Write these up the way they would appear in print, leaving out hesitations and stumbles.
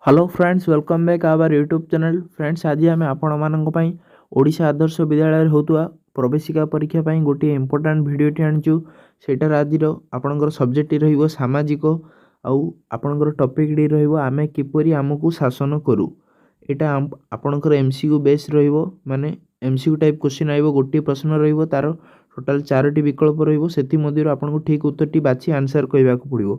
Hello friends welcome back our YouTube channel friends आज आम आपण मानक ओडिशा आदर्श विद्यालय होता प्रवेशिका परीक्षा ପାଇଁ गोटे इंपोर्टेंट भिडटे आनीचु सेटार आज आपणकर सब्जेक्ट रहिबो सामाजिक आउ आपणकर टॉपिक डी रहिबो आमे किपरि आमको शासन करू एटा आपणकर एमसीक्यू बेस रहिबो माने एमसीक्यू टाइप क्वेश्चन आइबो गोटे प्रश्न रहिबो तार टोटाल 4टी विकल्प रहिबो सेति मध्यरु आपनको ठीक उत्तरटी बाछि आंसर कहबाक पड़िबो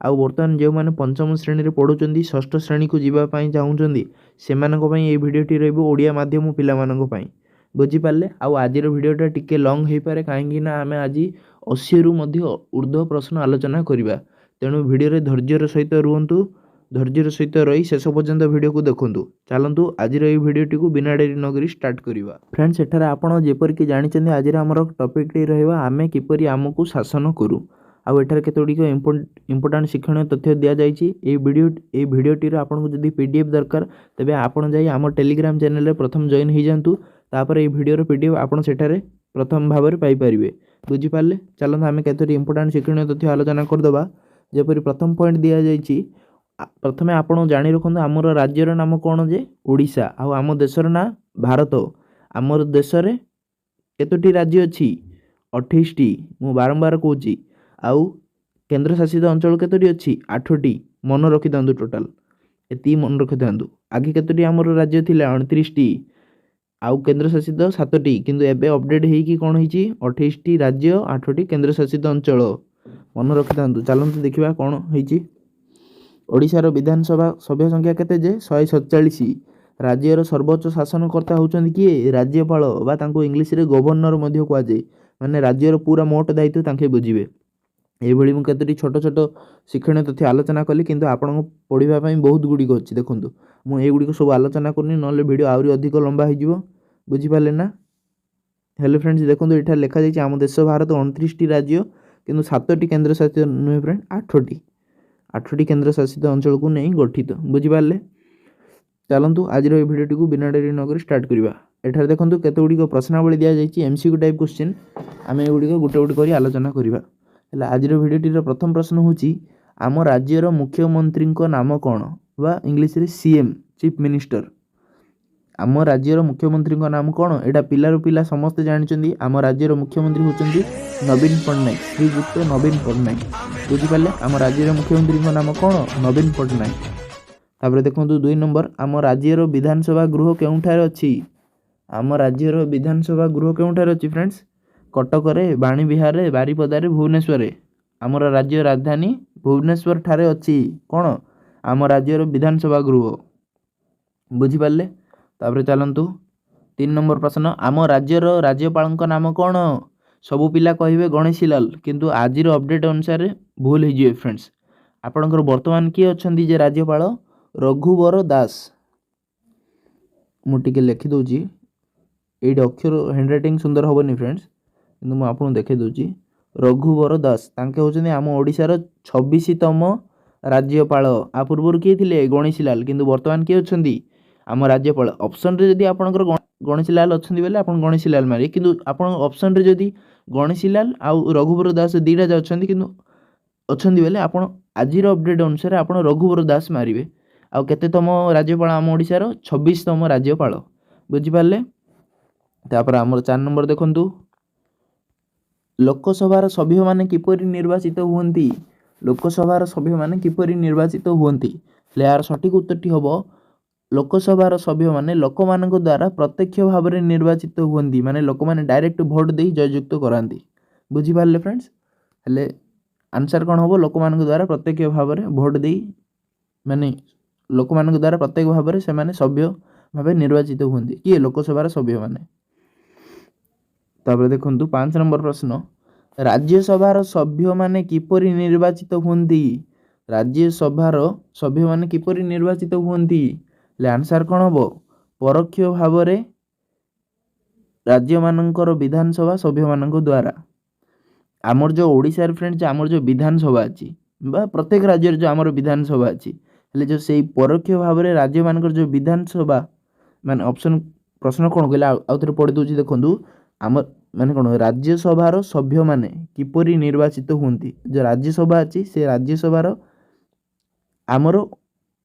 आउ बर्तमान जो मैंने पंचम श्रेणी रे पढ़ुचंदी षष्ठ श्रेणी को जीवा पई चाहउचंदी सेमानक पई ए भिडियोटी रहइबो ओडिया माध्यम पिलामानक पई बुझी पारले आउ आजिर भिडियोटा टिके लॉन्ग हेई पारे काहेकि ना आमे आजि 80 रु मध्य ऊर्ध्व प्रश्न आलोचना करिबा तेणु भिडियो रे धैर्यर सहित रुहंतु धैर्यर सहित रही शेष पर्यंत भिडियो को देखंतु चलंतु आजिर ए भिडियोटी को बिना डेरी नगरी स्टार्ट करिबा फ्रेंड्स एठारे आपण जेपर कि जानिचंदी आजिर हमर टॉपिक टी रहइबा आमे किपरि आमको शासन करू आउ एठारे केतोडी को इंपोर्टेंट शिक्षण तथ्य दिया जाइछि ए भिडियोटी रे आपनको जदी पीडीएफ दरकार तबे आपण जाई हमर टेलीग्राम चैनल रे प्रथम जॉइन हो जांतु तापर ए भिडियो रे पीडीएफ आपण सेठारे प्रथम भाव रे पाई परिबे बुझी पारले चलन हमें केतोडी इंपोर्टेंट शिक्षण तथ्य आलोचना कर दबा जेपरि प्रथम पॉइंट दिया जाइछि प्रथमे आपण जानि रखंतु हमर राज्यर नाम कोन जे ओडिशा आउ हम देशर ना भारत हमर देश रे केतोटी राज्य अछि 28टी मु बारंबार कहूछि आउ केंद्र शासित अंचल केतोटी अछि 8टी मन रखि दंदु टोटल एती मन रखि दंदु आगे केतोटी हमर राज्य थिला 29टी आउ केंद्र शासित 7टी किंतु एबे अपडेट हेई कि कोन हिची 28टी राज्य 8टी केंद्र शासित अंचल मन रखि दंदु चलंतु देखिबा कोन हिची ओडिशार विधानसभा सभ्य संख्या केते जे 147 राज्यर सर्वोच्च शासनकर्ता होचंदी किए राज्यपाल बा तांको इंग्लिश रे गवर्नर मध्ये कुआ जाय माने राज्यर पूरा मोट दायित्व तांके बुझिबे एभली मु केतोटी छोट छोट शिक्षण तथ्य आलोचना कली किंतु आपण पढ़िबा पई बहुत गुडी को अछि देखंतु मु ए गुडी को सब आलोचना करनी नले वीडियो आउरी अधिक लंबा हो जिवो बुझि पाले ना हेलो फ्रेंड्स देखंतु एठा लिखा जाय हम देश भारत 29 टी राज्य किंतु 7टी केंद्र शासित नुहे फ्रेंड 8टी केंद्र शासित अंचल को नहीं गठित बुझि पाले चलंतु आज रो भिडियो को बिना डेरी नगर स्टार्ट करिबा एठार देखंतु केते गुडी को प्रश्नावली दिया जायछि एमसीक्यू टाइप क्वेश्चन आमे गुडी को गुटे गुटे करी आलोचना करिबा हेला आज रो भिडियोटी रो प्रथम प्रश्न होछि आम राज्यर मुख्यमंत्री को नाम कोन बा इंग्लिश रे सीएम चीफ मिनिस्टर आम राज्यर मुख्यमंत्री को नाम कोन एटा पिलारो पिला समस्त जानिचंदी आम राज्यर मुख्यमंत्री होचंदी नवीन पटनायक श्रीयुक्त नवीन पटनायक बुझी पाले आम राज्यर मुख्यमंत्री को नाम कोन नवीन पटनायक तापर देखंतु 2 नंबर आम राज्यर विधानसभा गृह केउठार अछि आम राज्यर विधानसभा गृह केउठार अछि फ्रेंड्स कटक रे बाणी विहार रे बारीपदा रे भुवनेश्वर रे आमर राज्य राजधानी भुवनेश्वर ठारे अछि कोन आम राज्यर विधानसभा गृह बुझी पाले तापर चलंतु 3 नंबर प्रश्न आम राज्यर राज्यपाल नाम कोन सबु पिला कहिबे गणेशीलाल किंतु आजिर अपडेट अनुसार भूल हो जिवे फ्रेंड्स आपनकर वर्तमान किए अछंदी जे राज्यपाल रघुवर दास मु टिके लिखि दोची एडी अक्षर हैंडराइटिंग सुंदर होबनी फ्रेंड्स किंतु मु आपन देखै दोची रघुवर दास तांके होचनी आम ओडिसा रो 26तम राज्यपाल आ पूर्वर किए थिले गणेशीलाल किंतु वर्तमान किए अछंदी आम राज्यपाल ऑप्शन रे जदी आपनकर गणेशीलाल अछंदी बेले आपन गणेशीलाल मारी किंतु आपन ऑप्शन रे जदी गणेशीलाल आ रघुवर दास दीटा जा अछंदी किंतु अछंदी बेले आपन आजिर अपडेट अनुसार आपन रघुवर दास मारिबे आ केतेतम राज्यपाल आम ओडिसा रो 26तम राज्यपाल बुझि पारले तापर हमर 4 नंबर देखंतु लोकसभा सभ्य माने किपरि निर्वाचित हुवंती लोकसभा सभ्य माने किपरि निर्वाचित हुवंती यार सठिक उत्तरटी हबो लोकसभा सभ्य माने लोक मानक द्वारा प्रत्यक्ष भाव में निर्वाचित हुवंती माने लोक माने डायरेक्ट भोट दे जययुक्त करांती बुझी पारले फ्रेंड्स हेले आंसर कोन हबो लोक मानक द्वारा प्रत्यक्ष भाव में भोट दे माने लोक मानक द्वारा प्रत्यक्ष भाव में से माने सभ्य भाव निर्वाचित हुवंती कि लोकसभा सभ्य माने तापर देखंतु 5 नंबर प्रश्न राज्यसभा सभ्य माने किपरि निर्वाचित हुवंती राज्यसभा सभ्य माने किपरि निर्वाचित हुवंती ले आंसर कोन हबो परोक्ष भाव में राज्य मानकर विधानसभा सभ्य मानक द्वारा आमर जो ओडिसा फ्रेंड्स आमर जो विधानसभा अछि बा प्रत्येक राज्य जो आमर विधानसभा अछि ले जो सेही परोक्ष भाव में राज्य मानकर जो विधानसभा माने ऑप्शन प्रश्न कोन कहला आउथरे पढि दोछि देखंतु आम माने कोन राज्यसभा सभ्य माने किपरि निर्वाचित हुवंती जो राज्यसभा अछि से राज्यसभा आमर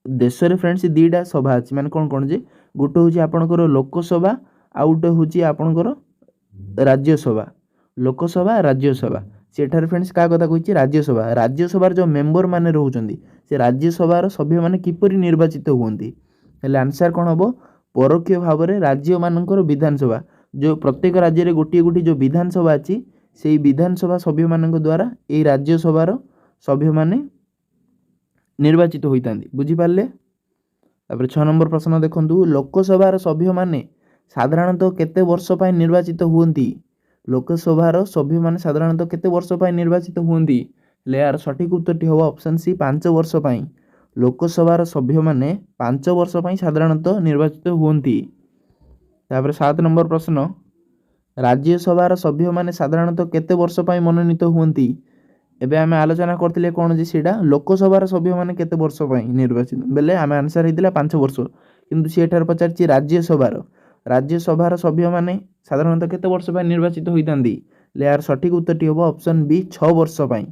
देश में फ्रेंड्स दुईटा सभा अच्छी माने कौन कौन जे गोटे हूँ आपणकर लोकसभा आउ गोटे हूँ आपणकर राज्यसभा लोकसभा राज्यसभा सेठार फ्रेंड्स क्या कथा कही राज्यसभा राज्यसभार जो मेंबर माने रोचंदी से राज्यसभार सभ्य माने किपरि निर्वाचित हुअन्ति हेले आंसर कौन हम परोक्ष भाव में राज्य मानकर विधानसभा जो प्रत्येक राज्य में गोटे गोटे जो विधानसभा अच्छी से विधानसभा सभ्य मान द्वारा ये राज्यसभार सभ्य माने निर्वाचित होता बुझिपारे। तापर 6 नंबर प्रश्न देखंतु लोकसभार सभ्य माने साधारणतः केते वर्ष पाई निर्वाचित हुअन्ति लोकसभार सभ्य माने साधारणतः केते वर्ष पाई निर्वाचित हुअन्ति ले यार सठिक उत्तरटी हम ऑप्शन सी 5 वर्ष पाई लोकसभार सभ्य माने 5 वर्ष पाई साधारणतः निर्वाचित हुअन्ति। तापर 7 नंबर प्रश्न राज्यसभार सभ्य माने साधारणतः केते वर्ष पाई मनोनीत हुअन्ति एबे आमे आलोचना करथिले कोन जे सेटा लोकसभार सभ्य माने केते वर्ष पाई निर्वाचित बेले आमे आंसर हेतिला 5 वर्ष किंतु सेठार पचारछि राज्यसभार सभ्य माने साधारणतः केते वर्ष पाई निर्वाचित होइतांदी ले यार सठिक उत्तरटी हम ऑप्शन बी 6 वर्ष पाई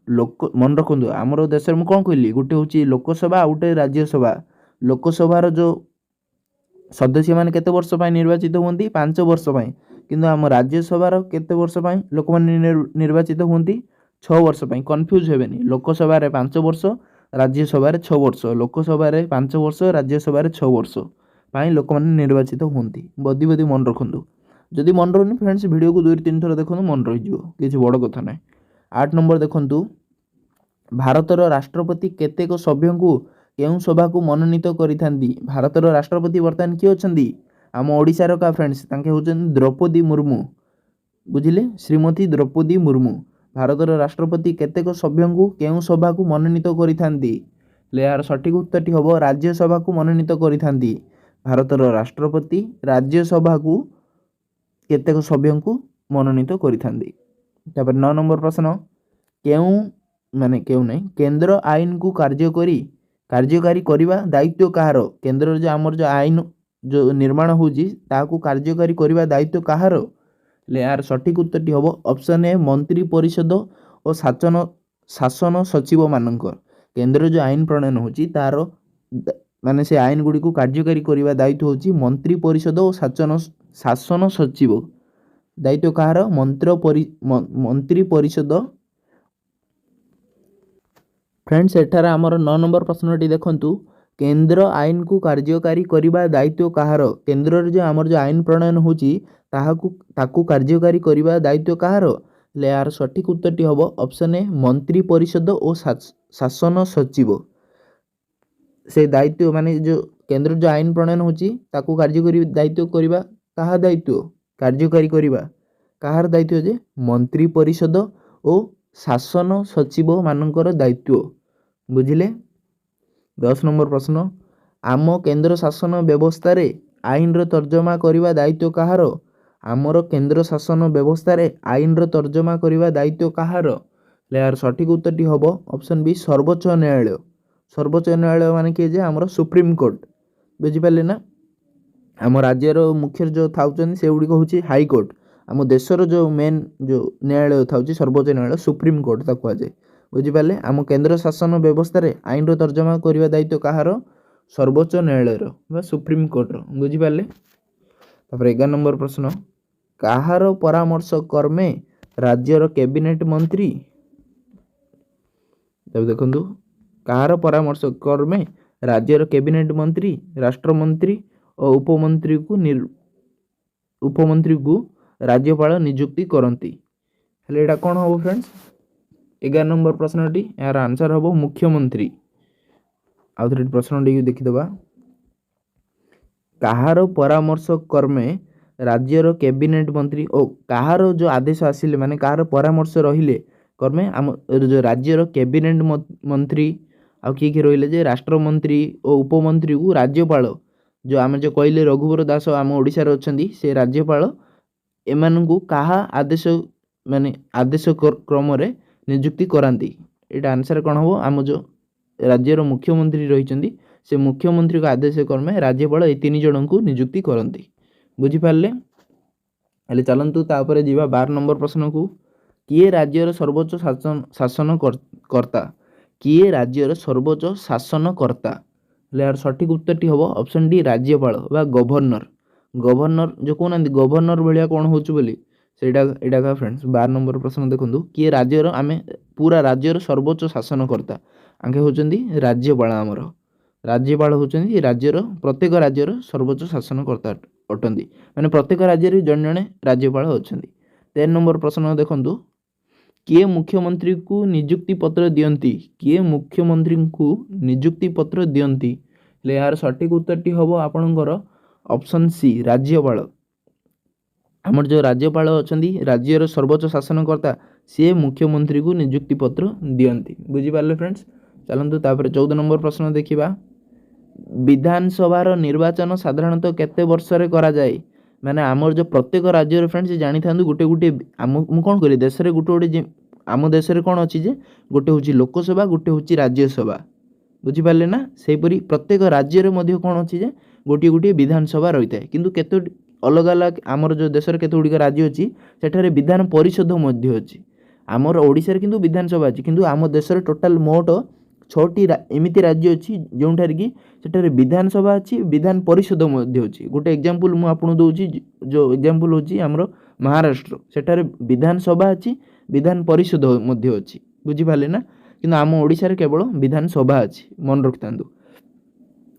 लोक मन रखंतु हमरो देश में कोन कहली गुटे होची लोकसभा आउटे राज्यसभा लोकसभार जो सदस्य माने केते वर्ष पाई निर्वाचित होंती 5 वर्ष पाई किंतु हम राज्यसभार केते वर्ष पाई लोक माने निर्वाचित होंती 6 वर्ष पाई कंफ्यूज हेबेनी लोकसभा रे 5 वर्ष राज्यसभा रे 6 वर्ष लोकसभा रे 5 वर्ष राज्यसभा रे 6 वर्ष पाई लोक माने निर्वाचित होंती बदी बदी मन रखंतु जदि मन रहनी फ्रेंड्स वीडियो को 2-3 थर देखो मन रही जिवो किछि बड़ कथा नै। 8 नंबर देखंतु भारतर राष्ट्रपति केतेक सभ्य को केउं सभा को मनोनीत करिथांदी भारतर राष्ट्रपति वर्तमान किए अछंदी आम ओडिशार का फ्रेंड्स तांके होचन द्रौपदी मुर्मू बुझिले श्रीमती द्रौपदी मुर्मू भारतर राष्ट्रपति केतेक सभ्य को केउं सभा को मनोनीत करिथांदी ले यार सठिक उत्तरटी हबो राज्यसभा को मनोनीत करिथांदी भारतर राष्ट्रपति राज्यसभा को केतेक सभ्य को मनोनीत करिथांदी। तापर 9 नंबर प्रश्न केउं माने केउं नहीं केंद्र आईन को कार्यकारी करने दायित्व कहार केंद्र जो आमर जो आईन जो निर्माण होजी ताकू कार्यकारी करने दायित्व कहार ले यार सठिक उत्तरटी हम ऑप्शन ए मंत्री परिषद और शासन सचिव मानकर केंद्र जो आईन प्रणयन होची तार माने से आईन गुडी को कार्यकारी करने दायित्व होची मंत्री परिषद और शासन सचिव दायित्व कहार मंत्री परिषद। फ्रेंड्स एठार आमर 9 नंबर प्रश्नटी देखंतु केंद्र आईन को कार्यकारी करने दायित्व कहार केंद्र जो आमर जो आईन प्रणयन होची ताकू कार्यकारी करने दायित्व कहार ले यार सठिक उत्तरटी हम ऑप्शन ए मंत्री परिषद और शासन सचिव से दायित्व माने जो केंद्र जो आईन प्रणयन होची ताकू कार्यकारी दायित्व करने कहा दायित्व कार्यकारी करने कहार दायित्व जे मंत्री परिषद और शासन सचिव मानकर दायित्व बुझिले। 10 नंबर प्रश्न आम केंद्र शासन व्यवस्था रे आईन रो तर्जमा करने दायित्व कहार आमर केंद्र शासन व्यवस्था रे आईन रो तर्जमा करने दायित्व कहार ले यार सठिक उत्तरटी हम ऑप्शन बी सर्वोच्च न्यायालय माने किए जे आमर सुप्रीम कोर्ट बुझिपारे ना आम राज्यर मुख्य जो थाउचन से गुड़िक हूँ हाई कोर्ट आम देशर जो मेन जो न्यायालय था सर्वोच्च न्यायालय सुप्रीम कोर्ट ता कहुए बुझिपारे आम केंद्र शासन व्यवस्था रे आईन रो तर्जमा करने दायित्व कहार सर्वोच्च न्यायालय सुप्रीम कोर्ट बुझिपारे। तापर 11 नंबर प्रश्न कहार परामर्श कर्मे राज्यर कैबिनेट मंत्री तब देखंतु कहार परामर्श कर्मे राज्यर कैबिनेट मंत्री राष्ट्रमंत्री और उपमंत्री को राज्यपाल नियुक्ति करती हेले एटा कौन हम फ्रेंड्स 11 नंबर प्रश्नटी यार आंसर हम मुख्यमंत्री आउ थे प्रश्न टी देखीदबा कहार परामर्श कर्मे राज्यर कैबिनेट मंत्री और कहार जो आदेश आसिले माने कहार परामर्श रहिले कर्मे आम जो राज्यर कैबिनेट मंत्री आउ किए रहिले जे राष्ट्रमंत्री और उपमंत्री को राज्यपाल जो आम जो कहले रघुवर दास आम ओडिशा रे अछंदी से राज्यपाल एमानकु कहा आदेश माने आदेश क्रम रे नियुक्ति करांती एटा आंसर कौन हम आम जो राज्यर मुख्यमंत्री रही से मुख्यमंत्री को आदेश क्रमे राज्यपाल ए 3 जन को नियुक्ति करती बुझिपारे हेले चलतु तापर जीवा 12 नंबर प्रश्न को किए राज्यर सर्वोच्च शासनकर्ता किए राज्यर सर्वोच्च शासनकर्ता ହେଲେ यार ସଠିକ ଉତ୍ତରଟି ହେବ ଅପସନ୍ ଡି ରାଜ୍ୟପାଳ ବା ଗଭର୍ଣ୍ଣର। ଗଭର୍ଣ୍ଣର ଯେଉଁ କହୁନାହାନ୍ତି ଗଭର୍ଣ୍ଣର ଭଳିଆ କ'ଣ ହେଉଛି ବୋଲି ସେଇଟା ଏଇଟା କା ଫ୍ରେଣ୍ଡସ୍ 12 ନମ୍ବର ପ୍ରଶ୍ନ ଦେଖନ୍ତୁ କିଏ ରାଜ୍ୟର ଆମେ ପୁରା ରାଜ୍ୟର ସର୍ବୋଚ୍ଚ ଶାସନକର୍ତ୍ତା ଆଙ୍କେ ହେଉଛନ୍ତି ରାଜ୍ୟପାଳ। ଆମର ରାଜ୍ୟପାଳ ହେଉଛନ୍ତି ରାଜ୍ୟର ପ୍ରତ୍ୟେକ ରାଜ୍ୟର ସର୍ବୋଚ୍ଚ ଶାସନକର୍ତ୍ତା ଅଟନ୍ତି, ମାନେ ପ୍ରତ୍ୟେକ ରାଜ୍ୟରେ ଜଣେ ଜଣେ ରାଜ୍ୟପାଳ ଅଛନ୍ତି। 13 ନମ୍ବର ପ୍ରଶ୍ନ ଦେଖନ୍ତୁ କିଏ ମୁଖ୍ୟମନ୍ତ୍ରୀଙ୍କୁ ନିଯୁକ୍ତି ପତ୍ର ଦିଅନ୍ତି? କିଏ ମୁଖ୍ୟମନ୍ତ୍ରୀଙ୍କୁ ନିଯୁକ୍ତି ପତ୍ର ଦିଅନ୍ତି? ହେଲେ ଏହାର ସଠିକ ଉତ୍ତରଟି ହେବ ଆପଣଙ୍କର ଅପସନ୍ ସି ରାଜ୍ୟପାଳ। ଆମର ଯେଉଁ ରାଜ୍ୟପାଳ ଅଛନ୍ତି ରାଜ୍ୟର ସର୍ବୋଚ୍ଚ ଶାସନକର୍ତ୍ତା ସିଏ ମୁଖ୍ୟମନ୍ତ୍ରୀଙ୍କୁ ନିଯୁକ୍ତି ପତ୍ର ଦିଅନ୍ତି। ବୁଝିପାରିଲେ ଫ୍ରେଣ୍ଡସ୍। ଚାଲନ୍ତୁ ତାପରେ 14 ନମ୍ବର ପ୍ରଶ୍ନ ଦେଖିବା ବିଧାନସଭାର ନିର୍ବାଚନ ସାଧାରଣତଃ କେତେ ବର୍ଷରେ କରାଯାଏ? ମାନେ ଆମର ଯେଉଁ ପ୍ରତ୍ୟେକ ରାଜ୍ୟର ଫ୍ରେଣ୍ଡସ୍ ଜାଣିଥାନ୍ତୁ ଗୋଟେ ଗୋଟେ ମୁଁ କ'ଣ କরি ଦେଶରେ ଗୋଟେ ଗୋଟେ ଆମ ଦେଶରେ କ'ଣ ଅଛି ଯେ ଗୋଟେ ହେଉଛି ଲୋକସଭା ଗୋଟେ ହେଉଛି ରାଜ୍ୟସଭା। ବୁଝିପାରିଲେ ନା? ସେହିପରି ପ୍ରତ୍ୟେକ ରାଜ୍ୟରେ ମଧ୍ୟ କ'ଣ ଅଛି ଯେ ଗୋଟିଏ ଗୋଟିଏ ବିଧାନସଭା ରହିଥାଏ, କିନ୍ତୁ କେତୋଟି ଅଲଗା ଅଲଗା ଆମର ଯେଉଁ ଦେଶରେ କେତେ ଗୁଡ଼ିକ ରାଜ୍ୟ ଅଛି ସେଠାରେ ବିଧାନ ପରିଷଦ ମଧ୍ୟ ଅଛି। ଆମର ଓଡ଼ିଶାରେ କିନ୍ତୁ ବିଧାନସଭା ଅଛି, କିନ୍ତୁ ଆମ ଦେଶରେ ଟୋଟାଲ ମୋଟ 6ଟି ଏମିତି ରାଜ୍ୟ ଅଛି ଯେଉଁଠାରେ କି ସେଠାରେ ବିଧାନସଭା ଅଛି ବିଧାନ ପରିଷଦ ମଧ୍ୟ ଅଛି। ଗୋଟେ ଏକ୍ଜାମ୍ପଲ୍ ମୁଁ ଆପଣଙ୍କୁ ଦେଉଛି, ଯେଉଁ ଏକ୍ଜାମ୍ପଲ୍ ହେଉଛି ଆମର ମହାରାଷ୍ଟ୍ର, ସେଠାରେ ବିଧାନସଭା ଅଛି ବିଧାନ ପରିଷଦ ମଧ୍ୟ ଅଛି। ବୁଝିପାରିଲେ ନା? କିନ୍ତୁ ଆମ ଓଡ଼ିଶାରେ କେବଳ ବିଧାନସଭା ଅଛି, ମନେ ରଖିଥାନ୍ତୁ।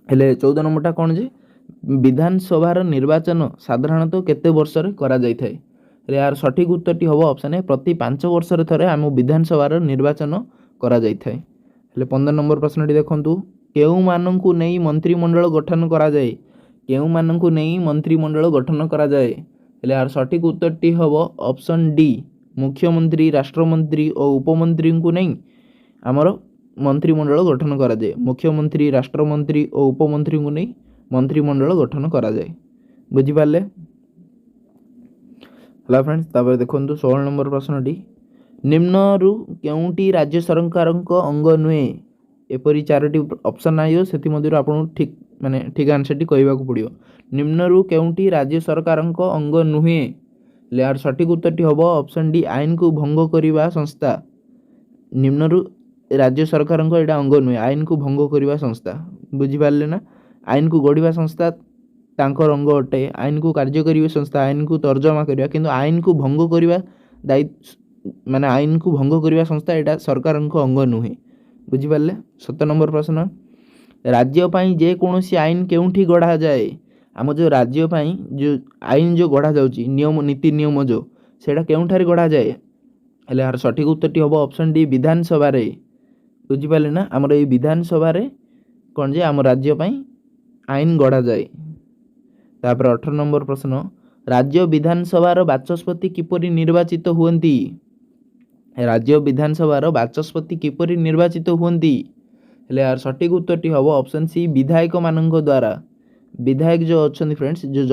ହେଲେ 14 ନମ୍ବରଟା କ'ଣ ଯେ ବିଧାନସଭାର ନିର୍ବାଚନ ସାଧାରଣତଃ କେତେ ବର୍ଷରେ କରାଯାଇଥାଏ? ହେଲେ ଏହାର ସଠିକ ଉତ୍ତରଟି ହେବ ଅପସନ୍ ଏ ପ୍ରତି 5 ବର୍ଷରେ ଥରେ ଆମ ବିଧାନସଭାର ନିର୍ବାଚନ କରାଯାଇଥାଏ। ହେଲେ 15 ନମ୍ବର ପ୍ରଶ୍ନଟି ଦେଖନ୍ତୁ କେଉଁମାନଙ୍କୁ ନେଇ ମନ୍ତ୍ରିମଣ୍ଡଳ ଗଠନ କରାଯାଏ? କେଉଁମାନଙ୍କୁ ନେଇ ମନ୍ତ୍ରିମଣ୍ଡଳ ଗଠନ କରାଯାଏ? ହେଲେ ଏହାର ସଠିକ ଉତ୍ତରଟି ହେବ ଅପସନ୍ ଡି ମୁଖ୍ୟମନ୍ତ୍ରୀ ରାଷ୍ଟ୍ରମନ୍ତ୍ରୀ ଓ ଉପମନ୍ତ୍ରୀଙ୍କୁ ନେଇ ଆମର ମନ୍ତ୍ରିମଣ୍ଡଳ ଗଠନ କରାଯାଏ। ମୁଖ୍ୟମନ୍ତ୍ରୀ ରାଷ୍ଟ୍ରମନ୍ତ୍ରୀ ଓ ଉପମନ୍ତ୍ରୀଙ୍କୁ ନେଇ ମନ୍ତ୍ରିମଣ୍ଡଳ ଗଠନ କରାଯାଏ। ବୁଝିପାରିଲେ? ହେଲା ଫ୍ରେଣ୍ଡସ୍। ତାପରେ ଦେଖନ୍ତୁ 16 ନମ୍ବର ପ୍ରଶ୍ନଟି ନିମ୍ନରୁ କେଉଁଟି ରାଜ୍ୟ ସରକାରଙ୍କ ଅଙ୍ଗ ନୁହେଁ? ଏପରି 4ଟି ଅପସନ୍ ଆସିବ, ସେଥିମଧ୍ୟରୁ ଆପଣଙ୍କୁ ଠିକ୍ ଆନ୍ସରଟି କହିବାକୁ ପଡ଼ିବ। ନିମ୍ନରୁ କେଉଁଟି ରାଜ୍ୟ ସରକାରଙ୍କ ଅଙ୍ଗ ନୁହେଁ? ହେଲେ ଏହାର ସଠିକ ଉତ୍ତରଟି ହେବ ଅପସନ୍ ଡି ଆଇନକୁ ଭଙ୍ଗ କରିବା ସଂସ୍ଥା। ନିମ୍ନରୁ ରାଜ୍ୟ ସରକାରଙ୍କ ଏଇଟା ଅଙ୍ଗ ନୁହେଁ, ଆଇନକୁ ଭଙ୍ଗ କରିବା ସଂସ୍ଥା। ବୁଝିପାରିଲେ ନା? ଆଇନକୁ ଗଢ଼ିବା ସଂସ୍ଥା ତାଙ୍କର ଅଙ୍ଗ ଅଟେ, ଆଇନକୁ କାର୍ଯ୍ୟକାରୀ ସଂସ୍ଥା ଆଇନକୁ ତର୍ଜମା କରିବା, କିନ୍ତୁ ଆଇନକୁ ଭଙ୍ଗ କରିବା ମାନେ ଆଇନକୁ ଭଙ୍ଗ କରିବା ସଂସ୍ଥା ଏଇଟା ସରକାରଙ୍କ ଅଙ୍ଗ ନୁହେଁ। ବୁଝିପାରିଲେ? 17 ନମ୍ବର ପ୍ରଶ୍ନ ରାଜ୍ୟ ପାଇଁ ଯେକୌଣସି ଆଇନ କେଉଁଠି ଗଢ଼ାଯାଏ? ଆମ ଯେଉଁ ରାଜ୍ୟ ପାଇଁ ଯେଉଁ ଆଇନ ଯେଉଁ ଗଢ଼ାଯାଉଛି ନିୟମ ନୀତି ନିୟମ ଯେଉଁ ସେଇଟା କେଉଁଠାରେ ଗଢ଼ାଯାଏ? ହେଲେ ଏହାର ସଠିକ ଉତ୍ତରଟି ହେବ ଅପସନ୍ ଡି ବିଧାନସଭାରେ। ବୁଝିପାରିଲେ ନା? ଆମର ଏଇ ବିଧାନସଭାରେ କ'ଣ ଯେ ଆମ ରାଜ୍ୟ ପାଇଁ ଆଇନ ଗଢ଼ାଯାଏ। ତାପରେ 18 ନମ୍ବର ପ୍ରଶ୍ନ ରାଜ୍ୟ ବିଧାନସଭାର ବାଚସ୍ପତି କିପରି ନିର୍ବାଚିତ ହୁଅନ୍ତି? ରାଜ୍ୟ ବିଧାନସଭାର ବାଚସ୍ପତି କିପରି ନିର୍ବାଚିତ ହୁଅନ୍ତି? ହେଲେ ଏହାର ସଠିକ ଉତ୍ତରଟି ହେବ ଅପସନ୍ ସି ବିଧାୟକମାନଙ୍କ ଦ୍ୱାରା। ବିଧାୟକ ଯେଉଁ ଅଛନ୍ତି ଫ୍ରେଣ୍ଡସ୍, ଯେଉଁ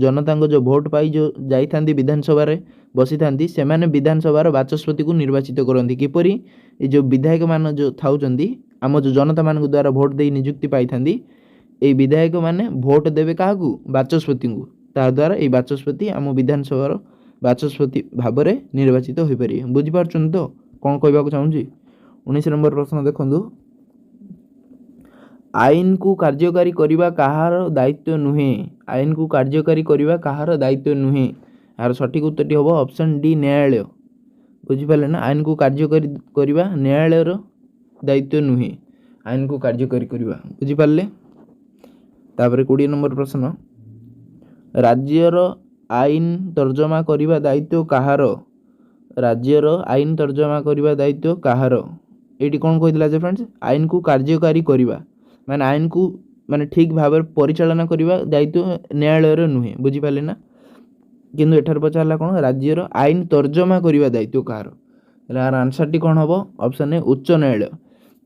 ଜନତାଙ୍କ ଯେଉଁ ଭୋଟ ପାଇ ଯେଉଁ ଯାଇଥାନ୍ତି ବିଧାନସଭାରେ ବସିଥାନ୍ତି, ସେମାନେ ବିଧାନସଭାର ବାଚସ୍ପତିକୁ ନିର୍ବାଚିତ କରନ୍ତି। କିପରି? ଏ ଯେଉଁ ବିଧାୟକମାନେ ଯେଉଁ ଥାଉଛନ୍ତି ଆମ ଯେଉଁ ଜନତାମାନଙ୍କ ଦ୍ୱାରା ଭୋଟ ଦେଇ ନିଯୁକ୍ତି ପାଇଥାନ୍ତି, এই ବିଧାୟକମାନେ ଭୋଟ ଦେବେ କାହାକୁ? ବାଚସ୍ପତିଙ୍କୁ। ତାଦ୍ୱାରା এই ବାଚସ୍ପତି ଆମ ବିଧାନସଭାର ବାଚସ୍ପତି ଭାବରେ ନିର୍ବାଚିତ ହୋଇପାରିବେ। ବୁଝିପାରୁଛନ୍ତି ତ କ'ଣ କହିବାକୁ ଚାହୁଁଛି? 19 ନମ୍ବର ପ୍ରଶ୍ନ ଦେଖନ୍ତୁ ଆଇନକୁ କାର୍ଯ୍ୟକାରୀ କରିବା କାହାର ଦାୟିତ୍ୱ ନୁହେଁ? ଆଇନକୁ କାର୍ଯ୍ୟକାରୀ କରିବା କାହାର ଦାୟିତ୍ୱ ନୁହେଁ? ଏହାର ସଠିକ ଉତ୍ତରଟି ହେବ ଅପସନ୍ ଡି ନ୍ୟାୟାଳୟ। ବୁଝିପାରିଲେ ନା? ଆଇନକୁ କାର୍ଯ୍ୟକାରୀ କରିବା ନ୍ୟାୟାଳୟର ଦାୟିତ୍ୱ ନୁହେଁ, ଆଇନକୁ କାର୍ଯ୍ୟକାରୀ କରିବା। ବୁଝିପାରିଲେ? ତାପରେ 20 ନମ୍ବର ପ୍ରଶ୍ନ ରାଜ୍ୟର ଆଇନ ତର୍ଜମା କରିବା ଦାୟିତ୍ୱ କାହାର? ରାଜ୍ୟର ଆଇନ ତର୍ଜମା କରିବା ଦାୟିତ୍ୱ କାହାର? ଏଇଠି କ'ଣ କହିଥିଲା ଯେ ଫ୍ରେଣ୍ଡସ୍ ଆଇନକୁ କାର୍ଯ୍ୟକାରୀ କରିବା ମାନେ ଆଇନକୁ ଠିକ୍ ଭାବରେ ପରିଚାଳନା କରିବା ଦାୟିତ୍ୱ ନ୍ୟାୟାଳୟର ନୁହେଁ। ବୁଝିପାରିଲେ ନା? କିନ୍ତୁ ଏଠାରେ ପଚାରିଲା କ'ଣ ରାଜ୍ୟର ଆଇନ ତର୍ଜମା କରିବା ଦାୟିତ୍ୱ କାହାର? ହେଲେ ଆର ଆନ୍ସରଟି କ'ଣ ହେବ? ଅପସନ୍ ଏ ଉଚ୍ଚ ନ୍ୟାୟାଳୟ।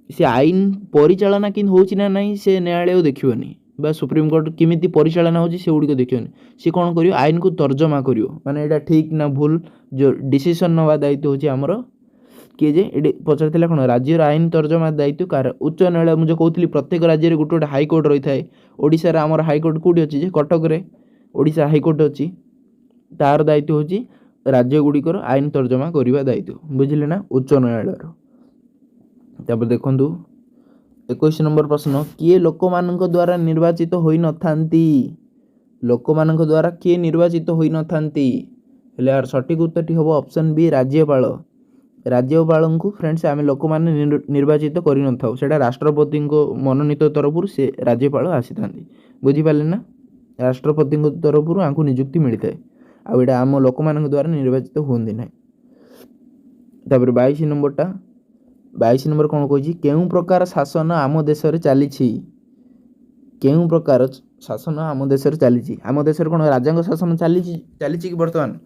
ସେ ଆଇନ ପରିଚାଳନା କିନ୍ତୁ ହେଉଛି ନା ନାହିଁ ସେ ନ୍ୟାୟାଳୟ ଦେଖିବନି, ବା ସୁପ୍ରିମକୋର୍ଟ କେମିତି ପରିଚାଳନା ହେଉଛି ସେଗୁଡ଼ିକ ଦେଖିବନି। ସେ କ'ଣ କରିବ? ଆଇନକୁ ତର୍ଜମା କରିବ, ମାନେ ଏଇଟା ଠିକ୍ ନା ଭୁଲ ଯେଉଁ ଡିସିସନ୍ ନେବା ଦାୟିତ୍ୱ ହେଉଛି ଆମର କିଏ ଯେ ଏଠି ପଚାରିଥିଲା କ'ଣ ରାଜ୍ୟର ଆଇନ ତର୍ଜମା ଦାୟିତ୍ୱ କାହାର? ଉଚ୍ଚ ନ୍ୟାୟାଳୟ। ମୁଁ ଯେଉଁ କହୁଥିଲି ପ୍ରତ୍ୟେକ ରାଜ୍ୟରେ ଗୋଟେ ଗୋଟେ ହାଇକୋର୍ଟ ରହିଥାଏ। ଓଡ଼ିଶାରେ ଆମର ହାଇକୋର୍ଟ କେଉଁଠି ଅଛି ଯେ କଟକରେ ଓଡ଼ିଶା ହାଇକୋର୍ଟ ଅଛି। ତାର ଦାୟିତ୍ୱ ହେଉଛି ରାଜ୍ୟଗୁଡ଼ିକର ଆଇନ ତର୍ଜମା କରିବା ଦାୟିତ୍ୱ। ବୁଝିଲେ ନା? ଉଚ୍ଚ ନ୍ୟାୟାଳୟର। ତାପରେ ଦେଖନ୍ତୁ 21 नंबर प्रश्न किए लोकमानंक द्वारा निर्वाचित होई नथांती लोकमानंक द्वारा किए निर्वाचित होई नथांती हेले यार सठिक उत्तरटी हबो ऑप्शन बी राज्यपाल राज्यपालଙ୍କୁ फ्रेंड्स आमे लोकमाने निर्वाचित करि नथाउ सेटा राष्ट्रपति को मनोनीत तरफरु से राज्यपाल आसीथांती बुझी पाले ना राष्ट्रपति को तरफरु आंकु नियुक्ति मिलता आ एटा आम लोकमानंक द्वारा निर्वाचित होंदी नै तापर 22 नंबरटा 22 नंबर कौन कही केउं प्रकार शासन आम देश रे चली केउं प्रकार शासन आम देश रे चली आम देश कौन राजा शासन चली कि बर्तमान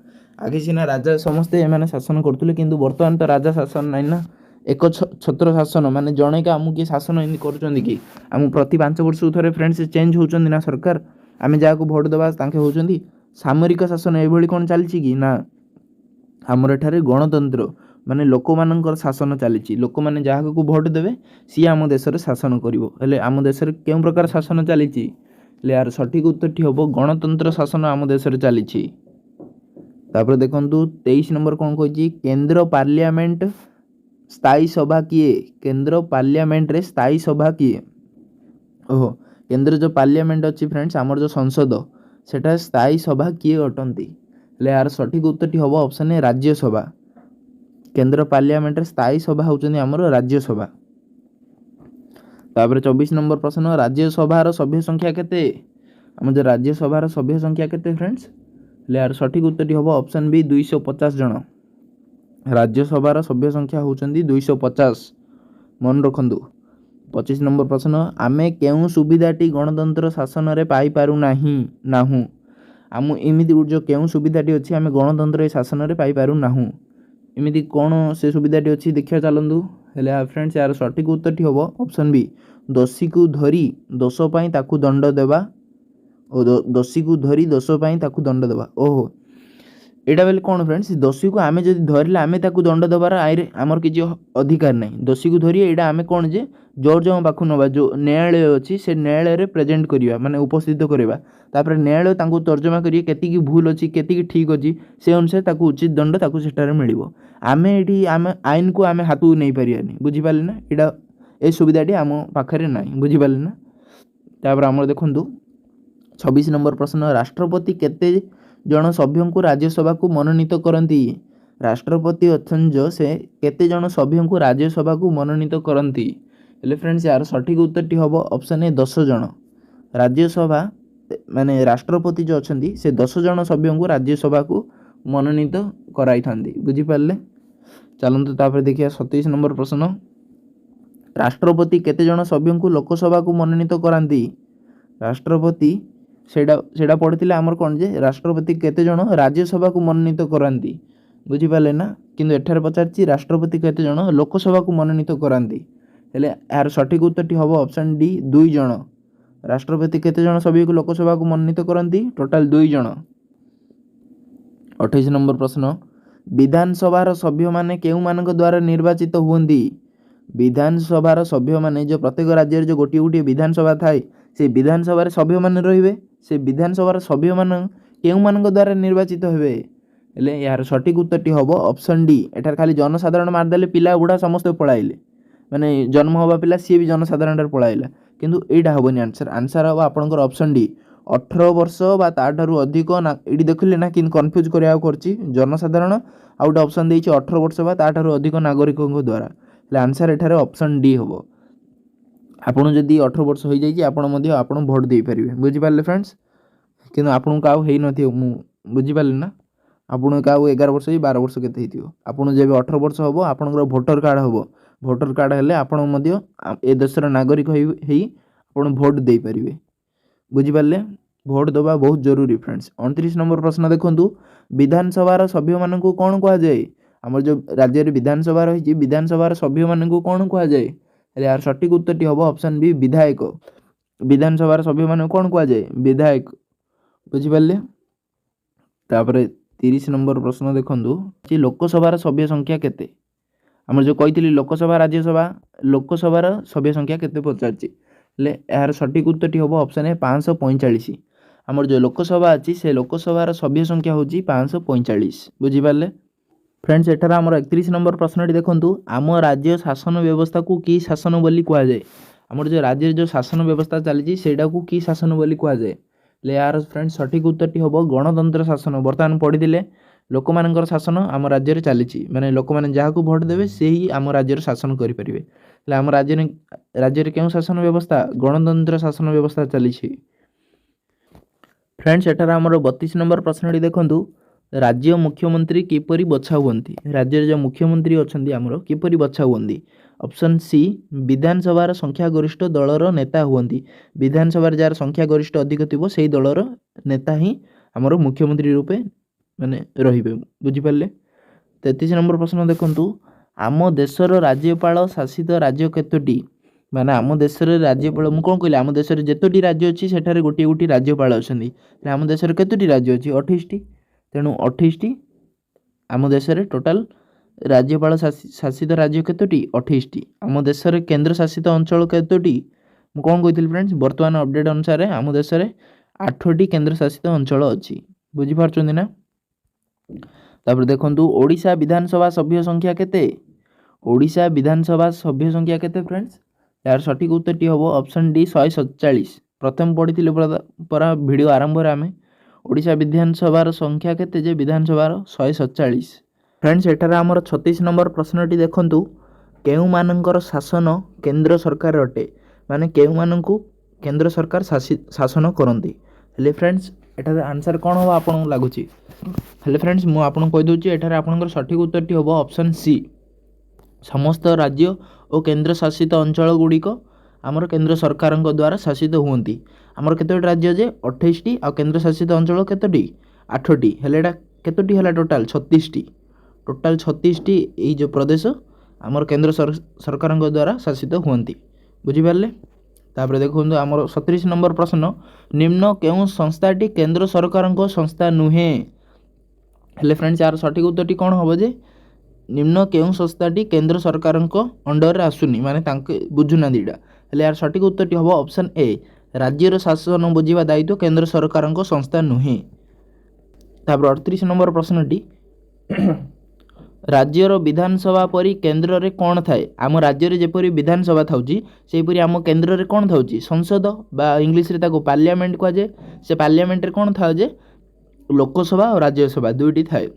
आगे सीना राजा समस्ते मैंने शासन करते किंतु बर्तमान तो राजा शासन नाई ना एक छत्र शासन माने जड़े का आमको किए शासन एमती कर कि आम प्रति 5 वर्ष थे फ्रेंड्स चेंज होती ना सरकार आम जहाँ को भोट देवा होती सामरिक शासन ये कौन चली कि ना आमर एठारे गणतंत्र माने लोक मानकर शासन चली लोक मैंने जहाँ को भोट देवे सी आम देश में शासन करें आम देश में क्यों प्रकार शासन चली यार सठिक उत्तरटी हम गणतंत्र शासन आम देश में चली तापर देखु 23 नंबर कौन कही केंद्र पार्लियामेंट स्थायी सभा किए केंद्र पार्लियामेंट रे स्थायी सभा किए ओहो केंद्र जो पार्लियामेंट अच्छी फ्रेंड्स आमर जो संसद सेटा स्थायी सभा किए अटंती यार सठिक उत्तरटी हम ऑप्शन ए राज्यसभा केंद्र पार्लियामेंट रे स्थायी सभा होचंदी आमर राज्यसभा तापर 24 नंबर प्रश्न राज्यसभार सभ्य संख्या केते आम जो राज्यसभार सभ्य संख्या केते फ्रेंड्स यार सठिक उत्तरटी हम ऑप्शन बी 250 जन राज्यसभार सभ्य संख्या होचंदी 250 मन रखंदु 25 नंबर प्रश्न आमे केउं सुविधाटी गणतंत्र शासन रे पाई पारु नाही नाहु आम एमिति जो केउं सुविधाटी अछि आमे गणतंत्र शासन रे पाई पारु नाहु एमिति कोन से सुविधाटी अछि देखिया चलंदु हेले फ्रेंड्स यार सठिक उत्तरटी हम ऑप्शन बी दोषी को धरी दोष पई ताकू दंड देवा और दोषी को धरी दोष पई ताकू दंड देवा ओहो एटा बेले कौन फ्रेंड्स दोषी को आमे जदि धरले आमे ताकू दंड देवार आइरे आमर किछि अधिकार नै दोषी को धरी एटा आमे कोन जे जज पाखु नबा जो न्यायालय अछि से न्यायालय रे प्रेजेंट करिवा माने उपस्थित करिवा तापर न्यायालय तांको तर्जमा करिए केति की भूल अछि केति की ठीक अछि से अनुसार ताकू उचित दंड ताकू सेटारे मिलिबो आमे एठी आमे आईन को आमे हाथू नै परियानी बुझी पाले ना एटा ए सुविधाटी आम पाखरे नै बुझी पाले ना तापर हमर देखंतु 26 नंबर प्रश्न राष्ट्रपति केते जन सभ्यों को राज्यसभा को मनोनीत करती राष्ट्रपति अछन जो से केते जन सभ्यों को राज्यसभा को मनोनीत करती हेले फ्रेंड्स यार सठिक उत्तरटी हम ऑप्शन ए 10 जन राज्यसभा माने राष्ट्रपति जो अछंती से 10 जन सभ्यों को राज्यसभा को मनोनीत कराई थांती बुझी पाले चलंतु तापर देखिया 27 नंबर प्रश्न राष्ट्रपति केते जन सभ्यों को लोकसभा को मनोनीत करांती राष्ट्रपति सेटा पढ़ी आमर कौन जे राष्ट्रपति केते जन राज्यसभा को मनोनीत करांती बुझी पाले ना किंतु एठारे पचारछि राष्ट्रपति केते जन लोकसभा को मनोनीत करांती हेले यार सठिक उत्तरटी हम ऑप्शन डी 2 जन राष्ट्रपति केते जन सभी को लोकसभा को मनोनीत करती टोटाल 2 जन 28 नंबर प्रश्न विधानसभार सभ्य माने केउ मानक द्वारा निर्वाचित हुंदी विधानसभार सभ्य माने जो प्रत्येक राज्य जो गोटी गोटी विधानसभा थाए से विधानसभार सभ्य माने रहिबे से विधानसभार सभ्य मान केउ मानक द्वारा निर्वाचित हेबे हेले यार सठिक उत्तरटी हम ऑप्शन डी एठार खाली जनसाधारण मारदेले पिला बुढ़ा समस्त पळाइले माने जन्म हवा पिला सी भी जनसाधारण रे पळाइला किंतु एटा हबनी आंसर आंसर हम आपनकर ऑप्शन डी 18 वर्ष बा ताठारु अधिक ना एडी देखले ना किन कंफ्यूज करिया करछि जनसाधारण आउट ऑप्शन देछि 18 वर्ष बा ताठारु अधिक नागरिकक द्वारा हेले आंसर एठारे ऑप्शन डी हबो आपन जदि 18 वर्ष हो जाइए आपन मध्य आपन भोट दे पारिबे बुझी पाले फ्रेंड्स किंतु आपन का हेई नथियो मु बुझी पाले ना आपन का 11 वर्ष 12 वर्ष केते हेतियो आपन जेबे 18 वर्ष हबो आपनकर वोटर कार्ड हबो वोटर कार्ड हेले आपन मध्य ए देशर नागरिक हेई आपन भोट दे पारिबे बुझी पाले भोट दबा बहुत जरूरी फ्रेंड्स 29 नंबर प्रश्न देखंतु विधानसभार सभ्य मानकू कोन कहा जाय हमर जो राज्य रे विधानसभा रही विधानसभार सभ्य मानकू कोन कहा जाय यार सठिक उत्तरटी हम ऑप्शन बी विधायक विधानसभार सभ्य मान कौन कह जाए विधायक बुझिपारे तापर 30 नंबर प्रश्न देखंतु कि लोकसभार सभ्य संख्या केते आम जो कही लोकसभा राज्यसभा लोकसभार सभ्य संख्या केते पचारछि ले यार सठिक उत्तरटी हम ऑप्शन है 545 आमर जो लोकसभा अच्छी से लोकसभार सभ्य संख्या होची 545 बुझिपारे फ्रेंड्स एठार आमर 31 नंबर प्रश्नटी देखंतु आम राज्य शासन व्यवस्था को कि शासन बोली कह जाए ଆମର जो राज्य जो शासन व्यवस्था चली कि शासन बोली कहुए यार फ्रेंड्स सठिक उत्तर हम गणतंत्र शासन बर्तमान पढ़ी लोक मानकर शासन आम राज्य चली माने लोक मैंने जहाँ को भोट देवे से ही आम राज्य शासन करेंगे आम राज्य क्यों शासन व्यवस्था गणतंत्र शासन व्यवस्था चली। फ्रेंड्स एटार आमर 32 नंबर प्रश्नटी देखंतु राज्य मुख्यमंत्री किपरि बछा हुअन्ति राज्य जो मुख्यमंत्री अछंती आमर किपरि बछा हुअन्ति। ऑप्शन सी विधानसभा संख्या गरिष्ठ दलर नेता हुअन्ति विधानसभा जार संख्या गरिष्ठ अधिक थिबो सेही दलर नेता ही आमर मुख्यमंत्री रूपे माने रहिबे बुझि पारले। 33 नंबर प्रश्न देखंतु आम देशर राज्यपाल शासित राज्य केतोटी माने आम देश राज्यपाल मुझे कौन कहली आम देश जितोटी राज्य अच्छी सेठारे गोटे गोटे राज्यपाल अच्छा आम देश केतोटी राज्य अच्छी 28टी तेणु 28टी आम देश टोटाल राज्यपाल शासित राज्य केतोटी 28टी आम देश केन्द्र शासित अंचल केतोटी मुझे कौन कही फ्रेंड्स बर्तमान अपडेट अनुसार आम देश 8टी केन्द्र शासित अंचल अच्छी बुझीपार ना। तापर देखंतु ओडिशा विधानसभा सभ्य संख्या केते ओडिशा विधानसभा सभ्य संख्या केते फ्रेंड्स यार सठिक उत्तर हम ऑप्शन डी 147 प्रथम पढ़ी परा वीडियो आरंभ आम ओडिशा विधानसभार संख्या केते जे विधानसभार 147। फ्रेंड्स एठार आमर 36 नंबर प्रश्नटी देखंतु केउ मानकर शासन केंद्र सरकार अटे माने केउ मानकु केंद्र सरकार शासन करंती हेले फ्रेंड्स एठार आंसर कौन हम आपन लागुची हेले फ्रेंड्स मु आपन कहि दोची एठार आपनकर सठिक उत्तरटी हम ऑप्शन सी समस्त राज्य और केन्द्र शासित अंचल गुड़िक आमर केन्द्र सरकार द्वारा शासित हुंती आमर केतोटी राज्य जे 28टी आ केन्द्र शासित अंचल केतोटी 8टी हेले एटा केतोटी हला टोटाल 36टी टोटाल 36टी ए जो प्रदेश आमर केन्द्र सरकार द्वारा शासित हुंती बुझी पारले। तापर देखंतु आमर 37 नंबर प्रश्न निम्न केउ संस्थाटी केन्द्र सरकार संस्था नुहे हेले फ्रेंड्स यार सठिक उत्तरटी कौन हम जे निम्न केउ संस्थाटी केन्द्र सरकार अंडर आसुनी माने तांके बुझुना दीटा हेले यार सठिक उत्तरटी हम ऑप्शन ए राज्यर शासन बुझीबा दायित्व केन्द्र सरकार संस्था नुहे। तापर 38 नंबर प्रश्नटी राज्यर विधानसभा परी केन्द्र रे कौन थाए आम राज्य रे जेपरी विधानसभा थाउची सेपरी आम केन्द्र रे कौन थाउची संसद बा इंग्लिश रे ताको पार्लियामेंट कह जाए से पार्लियामेंट रे कौन था जे लोकसभा और राज्यसभा दुईटी थाए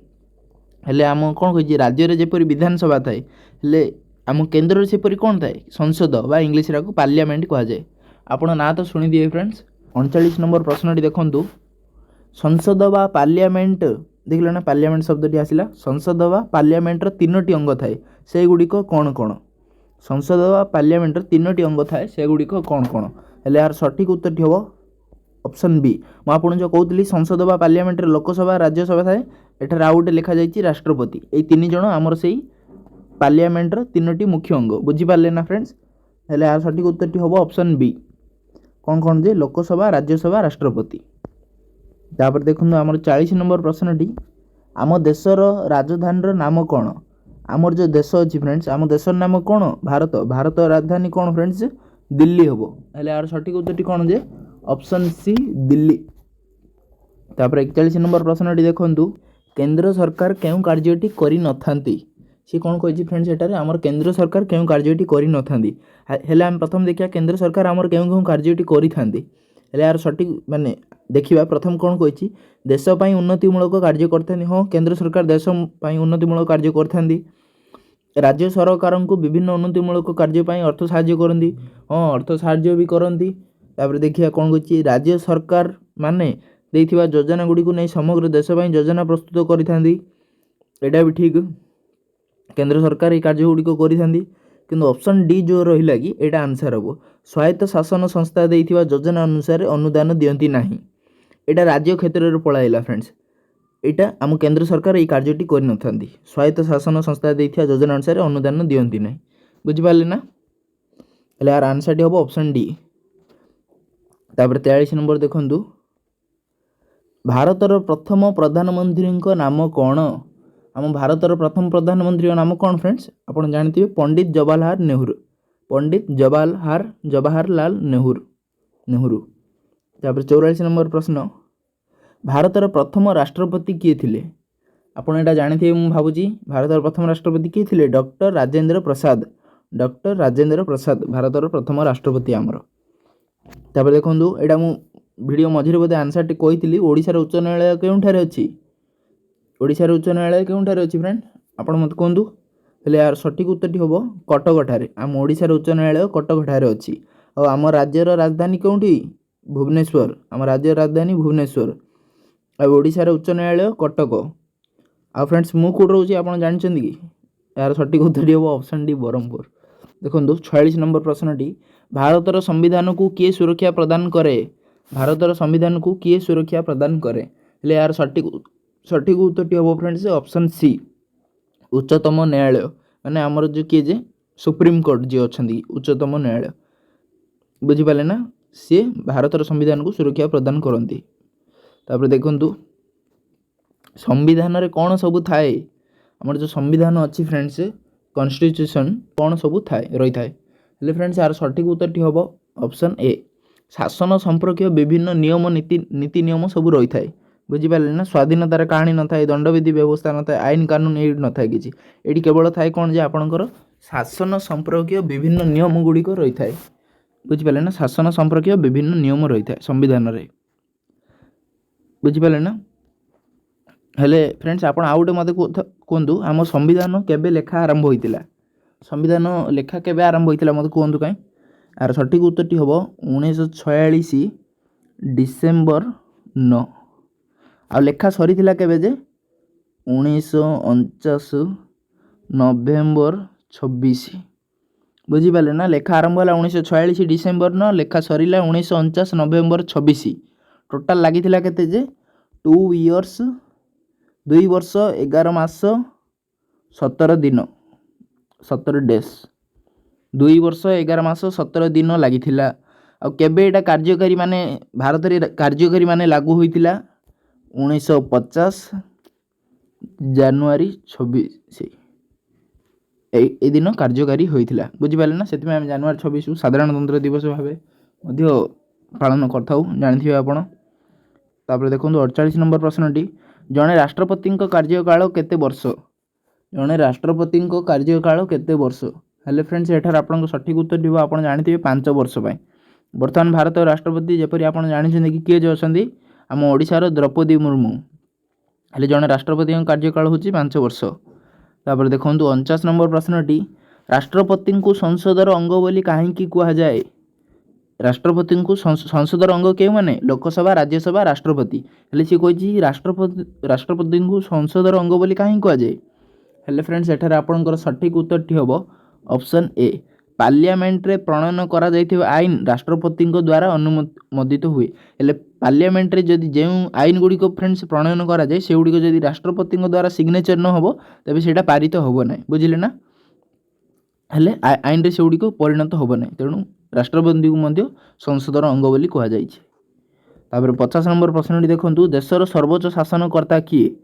हेले आम कौन कही राज्य रे जेपरी विधानसभा थाए हेले आम केन्द्र सेपरी कौन थाए संसद बा इंग्लिश रे पार्लियामेंट कह जाए आपण ना तो शुणी दिए फ्रेंड्स। 39 नंबर प्रश्नटी देखंतु संसद बा पार्लियामेंट देखल ना पार्लियामेंट शब्दटी आसिला संसद बा पार्लियामेंट रो 3टी अंग थाए से गुड़िक कौन कौन संसद बा पार्लियामेंट रो 3टी अंग थाए से गुड़िक कौन कौन हेले यार सठिक उत्तरटी हम ऑप्शन बी मु आपन जो कहूली संसद बा पार्लियामेंट लोकसभा राज्यसभा थाए एठार आउ गोटे लिखा जाइए राष्ट्रपति ये 3 जण आमर से पार्लियामेंट 3टी मुख्य अंग बुझीपारे ना फ्रेंड्स हेले यार सठिक उत्तरटी हम ऑप्शन बी कौन कौन जे लोकसभा राज्यसभा राष्ट्रपति। तापर देखो आमर 40 नंबर प्रश्नटी आम देशर राजधानी नाम कौन आमर जो देश अच्छी फ्रेंड्स आम देशर नाम कौन भारत भारत राजधानी कौन फ्रेंड्स दिल्ली हम हेले यार सठिक उत्तरटी कौन जे ऑप्शन सी दिल्ली। तापर 41 नंबर प्रश्नटी देखंतु केंद्र सरकार केउ कार्यटी करि नथांती सी कौन कहि फ्रेंड्स एटारे आमर केंद्र सरकार केउ कार्यटी करि नथांती हेले हम प्रथम देखिया केंद्र सरकार आमर केउ केउ कार्यटी करि थांती हेले यार सठिक माने देखिबा प्रथम कौन कहि देश पई उन्नतिमूलक कार्य करथांती हाँ केंद्र सरकार देश पई उन्नतिमूलक कार्य करथांती राज्य सरकार को विभिन्न उन्नतिमूलक कार्य पई अर्थ साहाय्य करंती हाँ अर्थ साहाय्य भी करंती। तापर देखिया कौन कहि राज्य सरकार माने देथिबा योजना गुडी को नहीं समग्र देश पई योजना प्रस्तुत करिथांती एटा भी ठीक केंद्र सरकार ये कार्य गुडी को करिथांती किंतु ऑप्शन डी जो रहिला कि एटा आंसर हबो स्वायत्त शासन संस्था देथिबा योजना अनुसार अनुदान दियंती नाही एटा राज्य क्षेत्र रे पळाइला फ्रेंड्स एटा आम केंद्र सरकार ये कार्यटी करि नथांती स्वायत्त शासन संस्था देथिबा योजना अनुसार अनुदान दियंती नाही बुझि पाले ना हेले यार आंसर डी हबो ऑप्शन डी। तापर 43 नंबर देखंतु भारतर प्रथम प्रधानमंत्री नाम कौन आम भारतर प्रथम प्रधानमंत्री नाम कौन फ्रेंड्स आपन जानथिबे पंडित जवाहरलाल नेहरू। तापर 44 नंबर प्रश्न भारतर प्रथम राष्ट्रपति किए थिले आपन एटा जानथिबे मु भाबुची भारतर प्रथम राष्ट्रपति किए थिले डॉक्टर राजेंद्र प्रसाद डॉक्टर राजेंद्र प्रसाद भारतर प्रथम राष्ट्रपति आमर। तापर देखो एटा मु वीडियो मझिरे बोधे आंसर टी कही ओडिशार उच्च न्यायालय केउठारे अछि ओडिशार उच्च न्यायालय केउठारे अछि फ्रेंड आपण मत कहंतु हेले यार सठिक उत्तरटी होबो कटक ठारे आम ओडिशार उच्च न्यायालय कटक ठारे अछि और आम राज्यर राजधानी केउठी भुवनेश्वर आम राज्यर राजधानी भुवनेश्वर और ओडिशार उच्च न्यायालय कटक आ फ्रेंड्स मु कोड रहउछि आपण जानछन्ती कि यार सठिक उत्तरटी होबो ऑप्शन डी ब्रह्मपुर। देखो 46 नंबर प्रश्नटी भारतर संविधान को किए सुरक्षा प्रदान करे भारतर संविधान को किए सुरक्षा प्रदान करे हेले यार सठिक उत्तरटी होबो फ्रेंड्स ऑप्शन सी उच्चतम न्यायालय माने हमर जो किए जे सुप्रीम कोर्ट जे अछंती उच्चतम न्यायालय बुझी पाले ना सी भारतर संविधान को सुरक्षा प्रदान करती। तापर देखंतु संविधान रे कौन सब थाए हमर जो संविधान अच्छी फ्रेंड्स कॉन्स्टिट्यूशन कौन सब थाए रही थाए हेले फ्रेंड्स यार सठिक उत्तरटी होबो ऑप्शन ए शासन संपर्कीय विभिन्न नियम नीति नियम सब रही थाए बुझी पाले ना स्वाधीनतार कहानी न थाए दंडविधि व्यवस्था न थाए आईन कानून ए न थाए किछि एटी केवल थाए कोन जे आपनकर शासन संपर्कीय विभिन्न नियम गुडी को रही थाए बुझी पाले ना शासन संपर्कीय विभिन्न नियम रही थाए संविधान रे बुझी पाले ना हेले फ्रेंड्स आपण आउटे मते कोंदु हम संविधान केबे लेखा आरंभ होइतिला संविधान लेखा केबे आरंभ होइतिला मते कोंदु काई आर सठिक उत्तरटी होबो 1946 डिसेंबर 9 आ लेखा सरीथिला केबे जे 1949 नवेम्बर 26 बुझी पाले ना लेखा आरंभ होला 1946 डिसेंबर 9 लेखा सरीला 1949 नवेम्बर 26 टोटल लागिथिला केते जे 2 इयर्स 2 वर्ष 11 मास 17 दिन 17 डेज 2 वर्ष 11 मास 17 दिन लागिथिला आ केबे एटा कार्यकारी माने भारत रे कार्यकारी माने लागू होइतिला 1950 जनवरी 26 ए दिन कार्यकारी होइतिला बुझी पाले ना सेति में हम जनवरी 26 साधारणतंत्र दिवस भाबे मध्य पालन करथाउ जानिथिबे आपण। तापर देखो 48 नंबर प्रश्नटी जणे राष्ट्रपति कार्यकाल केते वर्ष जणे राष्ट्रपति कार्यकाल केते वर्ष हेले फ्रेंड्स एठार आपन सठिक उत्तर दिबो आपण जानिथिबे 5 वर्ष पय वर्तमान भारत राष्ट्रपति जेपरि आपण जानिछन कि के जे अछंती हम ओडिसा रो द्रौपदी मुर्मू हेले जणे राष्ट्रपति कार्यकाल होची 5 वर्ष। तापर देखंतु 49 नंबर प्रश्नटी राष्ट्रपति को संसदर अंग बोली काहे की कुआ जाए राष्ट्रपति को संसदर अंग के माने लोकसभा राज्यसभा राष्ट्रपति हेले सी कहि राष्ट्रपति को संसदर अंग बोली काहे कुआ जाए हेले फ्रेंड्स एठार आपनकर सठिक उत्तरटी होबो ऑप्शन ए पार्लियामेंट रे प्रणयन करा जाइथिबा आईन राष्ट्रपति द्वारा अनुमोदित हुए हेले पार्लियामेंट रे जदि जे आईन गुडी को फ्रेंड्स प्रणयन करा जाय से गुडी को जदि राष्ट्रपति द्वारा सिग्नेचर न होबो तबे सेटा पारित होबो नै बुझिले ना हेले आईन रे से गुडी को परिणत होबो नै तेनु राष्ट्रपति को मध्य संसदर अंग बोली कहा जाइछे। तापर 50 नंबर प्रश्नटी देखंतु देशर सर्वोच्च शासनकर्ता किए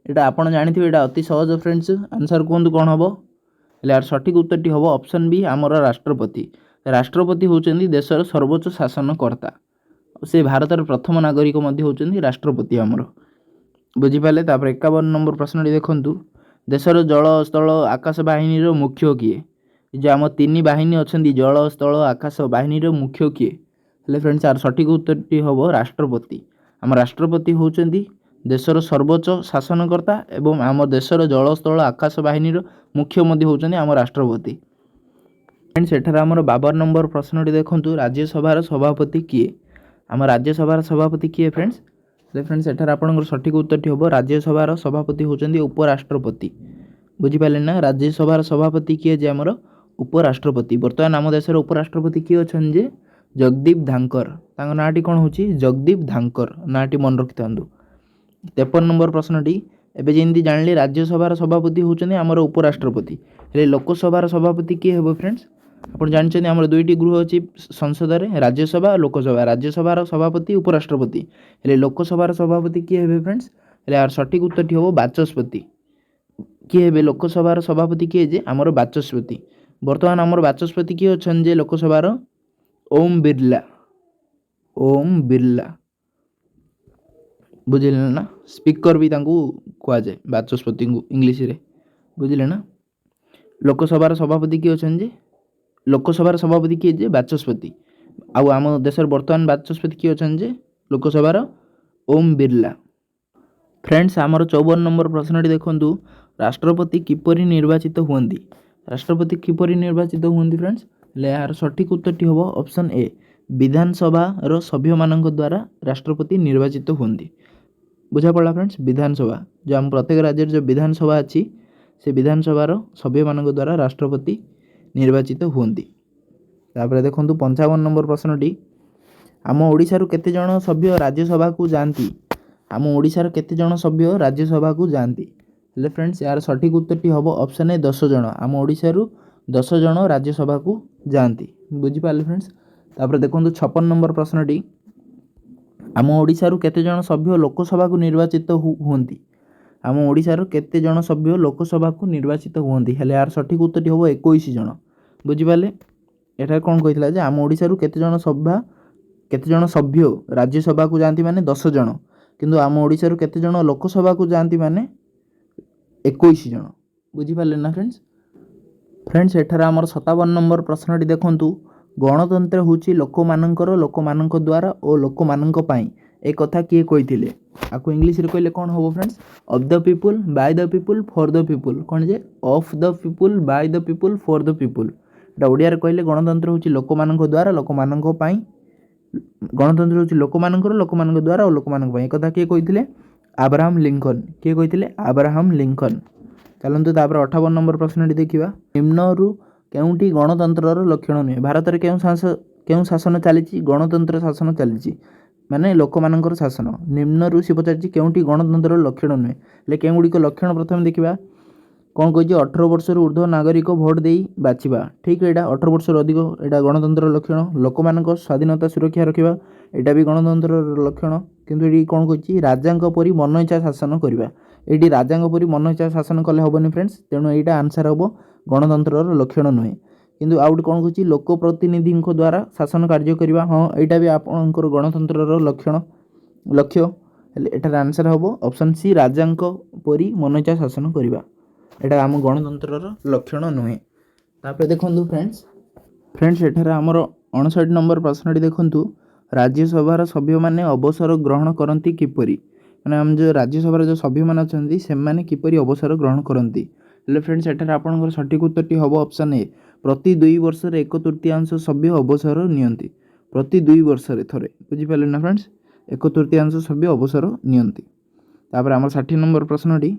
एटा आपण जानिथिबे एटा अति सहज फ्रेंड्स आंसर कोंदु कोन होबो हेले यार सठिक उत्तरटी होबो ऑप्शन बी हमर राष्ट्रपति राष्ट्रपति होचंदी देशर सर्वोच्च शासनकर्ता से भारतर प्रथम नागरिक मध्य होचंदी राष्ट्रपति हमर बुझी पाले। तापर 51 नंबर प्रश्नटी देखंतु देशर जल स्थल आकाश बाहिनी रो मुख्य किए जे आम 3 बाहिनी अछंदी जल स्थल आकाश बाहिनी रो मुख्य किए हेले फ्रेंड्स यार सठिक उत्तरटी होबो राष्ट्रपति आम राष्ट्रपति होचंदी देशर सर्वोच्च शासनकर्ता एवं आम देशर जल स्थल आकाश बाहिनी रो मुख्य मध्य होचंदी आम राष्ट्रपति। फ्रेंड्स एठार हमर 52 नंबर प्रश्नटी देखंतु राज्यसभा सभापति किए आम राज्यसभा सभापति किए फ्रेंड्स फ्रेंड्स एठार आपनकर सठिक उत्तरटी होबो राज्यसभा सभापति होचंदी उपराष्ट्रपति बुझी पाले ना राज्यसभा सभापति किए जे हमर उपराष्ट्रपति वर्तमान आम देशर उपराष्ट्रपति किए अछन जे जगदीप धांकर तांको नाटी कोन होची जगदीप धांकर नाटी मन रखिथांदु। 53 नंबर प्रश्नटी एबे जेंदी जानली राज्यसभा सभापति होचंदी हमर उपराष्ट्रपति हेले लोकसभा सभापति किए हेबो फ्रेंड्स आपण जानछन हमर दुईटी गृह अछि संसद रे राज्यसभा और लोकसभा राज्यसभा सभापति उपराष्ट्रपति हेले लोकसभा सभापति किए हेबे फ्रेंड्स हेले यार सठिक उत्तरटी होबो बाचस्पति किए हेबे लोकसभा सभापति किए जे हमर बाचस्पति वर्तमान हमर बाचस्पति किए अछन जे लोकसभा ओम बिरला बुझिले ना स्पीकर भी तांको कुआ जाए बाचस्पति को इंग्लिश रे बुझिले ना लोकसभा सभापति किए अछन जे लोकसभार सभापति किए जे बाचस्पति आउ आम देशर वर्तमान बाचस्पति किए अछन जे लोकसभार ओम बिरला। फ्रेंड्स आमर 54 नंबर प्रश्नटी देखंतु राष्ट्रपति किपरि निर्वाचित हुअंती। राष्ट्रपति किपरि निर्वाचित हुअंती फ्रेंड्स ले यार सठिक उत्तरटी होबो ऑप्शन ए विधानसभा रो सभ्य मानक द्वारा राष्ट्रपति निर्वाचित हुअंती। बुझा पड़ा फ्रेंड्स विधानसभा जो आम प्रत्येक राज्य जो विधानसभा अच्छी से विधानसभा सभ्य मानक द्वारा राष्ट्रपति निर्वाचित हुअंती। तापर देखंतु 55 नंबर प्रश्नटी आम ओडिशा रो केते जण सभ्य राज्यसभा को जाती। आम ओडिशार केते जण सभ्य राज्यसभा को जाती हेले फ्रेंड्स यार सठिक उत्तरटी होबो ऑप्शन ए 10 जण। आम ओडिशारू 10 जण राज्यसभा को जाती। बुझी पाले फ्रेंड्स। तापर देखंतु 56 नंबर प्रश्नटी आम ओडिशारू केते जण सभ्य लोकसभा को निर्वाचित हुअंती। आम ओडिशार केते जण सभ्य लोकसभा को निर्वाचित हुअंती हेले यार सठिक उत्तरटी होबो 21 जण। बुझी पाले एटा कोन कहितला जे आम ओडिशारू केते जण सभ्य राज्यसभा को जाती माने 10 जण किंतु आम ओडिशार केते जण लोकसभा को जाती माने 21 जण। बुझी पाले ना फ्रेंड्स। फ्रेंड्स एठार आमर 57 नंबर प्रश्नटी देखंतु गणतंत्र होची लोकमानंकर द्वारा और लोकमानंक पई ए कथा किए कहिथिले। आको इंग्लिश रे कहले कोन होबो friends of the people by the people for the people cone J of the people by the people for the people. एटा ओडिया रे कहले गणतंत्र होची लोकमानंक द्वारा लोकमानंक पई गणतंत्र होची लोकमानंक द्वारा और लोकमानंक पई ए कथा किए कहिथिले अब्राहम लिंकन। किए कहिथिले अब्राहम लिंकन। चलंतु तापर 58 नंबर प्रश्नटी देखिबा निम्नरु केउंटी गणतंत्रर लक्षण नुहे। भारत रे केउ शासन चलीची गणतंत्र शासन चलीची माने लोकमानंकर शासन। निम्नरु से पचारची केउंटी गणतंत्रर लक्षण नुहे ले केउडी को लक्षण प्रथम देखिबा कोन कहिजे 18 वर्ष रो ऊर्ध्व नागरिक भोट देई बाछिबा। ठीक एटा 18 वर्ष रो अधिक एटा गणतंत्र लक्षण। लोकमानंक स्वाधीनता सुरक्षा रखिबा एटा भी गणतंत्र लक्षण। किंतु एडी कोन कहिची राजांक परि मन इच्छा शासन करिबा एडी राजांक परि मन इच्छा शासन कले होबनी फ्रेंड्स तेणु एटा आंसर होबो गणतंत्रर लक्षण नुहे। किंतु आउट कोन कहिची लोक प्रतिनिधिंक द्वारा शासन कार्य करिबा हां एटा भी आपनकर गणतंत्रर लक्ष्य हेले एटार आंसर होबो ऑप्शन सी राजांक परि मन इच्छा शासन करिबा एटा आम गणतंत्रर लक्षण नुहे। तापर देखंतु फ्रेंड्स एठार हमर 59 नंबर प्रश्नटी देखंतु राज्यसभार सभ्य माने अवसर ग्रहण करंती किपरि माने हम जो राज्यसभार जो सभ्य मान अछंती से माने किपरि अवसर ग्रहण करंती हेले फ्रेंड्स एठार आपनकर सठिक उत्तरटी होबो ऑप्शन ए प्रति 2 वर्ष रे 1/3 सभ्य अवसर नियंती। प्रति 2 वर्ष रे थरे। बुझी पाले ना फ्रेंड्स 1/3 सभ्य अवसर नियंती। तापर हमर 60 नंबर प्रश्नटी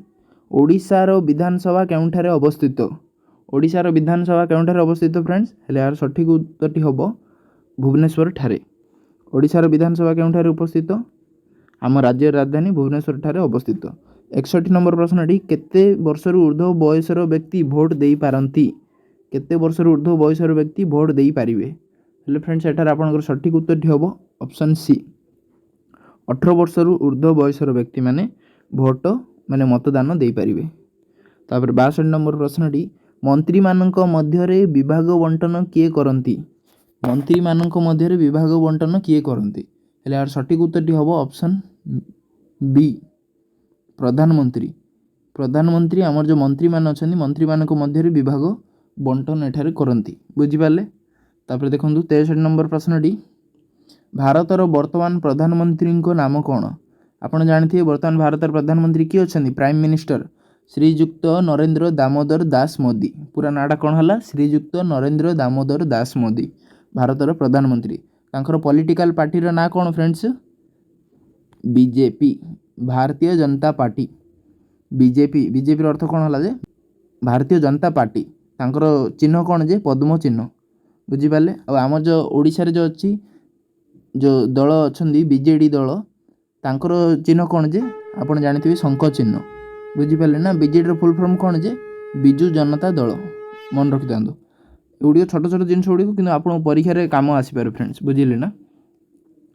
ओडिशार विधानसभा केउंठारे अवस्थित। ओडिशार विधानसभा केउंठारे अवस्थित फ्रेंड्स हेले यार सठिक उत्तरटी होबो भुवनेश्वर ठारे। ओडिशार विधानसभा केउंठारे उपस्थित आम राज्य राजधानी भुवनेश्वर ठारे अवस्थित। 61 नंबर प्रश्नटी केते वर्षर ऊर्ध्व बयसर व्यक्ति भोट देई पारंती। केते वर्षर ऊर्ध्व बयसर व्यक्ति भोट देई पारिबे हेले फ्रेंड्स एठार आपनकर सठिक उत्तरटी होबो ऑप्शन सी 18 वर्षर ऊर्ध्व बयसर व्यक्ति माने भोट माने मतदान देई पारिबे। तापर 62 नंबर प्रश्नटी मंत्री मानक मध्यरे विभाग बंटन किए करंती। मंत्री मानक मध्यरे विभाग बंटन किए करंती हेले यार सठिक उत्तरटी होबो ऑप्शन बी प्रधानमंत्री। प्रधानमंत्री आमर जो मंत्री मान अछंती मंत्री मानक मध्यरे विभाग बंटन एठारे करंती। बुझी पाले। तापर देखंतु 63 नंबर प्रश्नटी भारतर वर्तमान प्रधानमंत्री को नाम कोन। आपण जानथिबे वर्तमान भारतर प्रधानमंत्री किए अछंती प्राइम मिनिस्टर श्रीयुक्त नरेंद्र दामोदर दास मोदी। पूरा नाडा कोन हला श्रीयुक्त नरेंद्र दामोदर दास मोदी भारतर प्रधानमंत्री। तांकर पॉलिटिकल पार्टी रा ना कोन friends BJP Bharatiya Janata party. BJP रो अर्थ कोन हला जे भारतीय जनता पार्टी। तांकर चिन्ह कोन जे पद्म चिन्ह। बुझी पाले। आ आम जो ओडिशा रे जो अछि जो दल अछंती बीजेडी दल तांकर चिन्ह कोन जे आपण जानिथिबे शंख चिन्ह। बुझी पाले ना। बीजेडी रो फुल फॉर्म कोन जे बिजू जनता दल। मन रखि दांदो एउडियो छोट छोट जिंस उडी किंतु आपण परीक्षा रे काम आसी पारे फ्रेंड्स। बुझिले ना।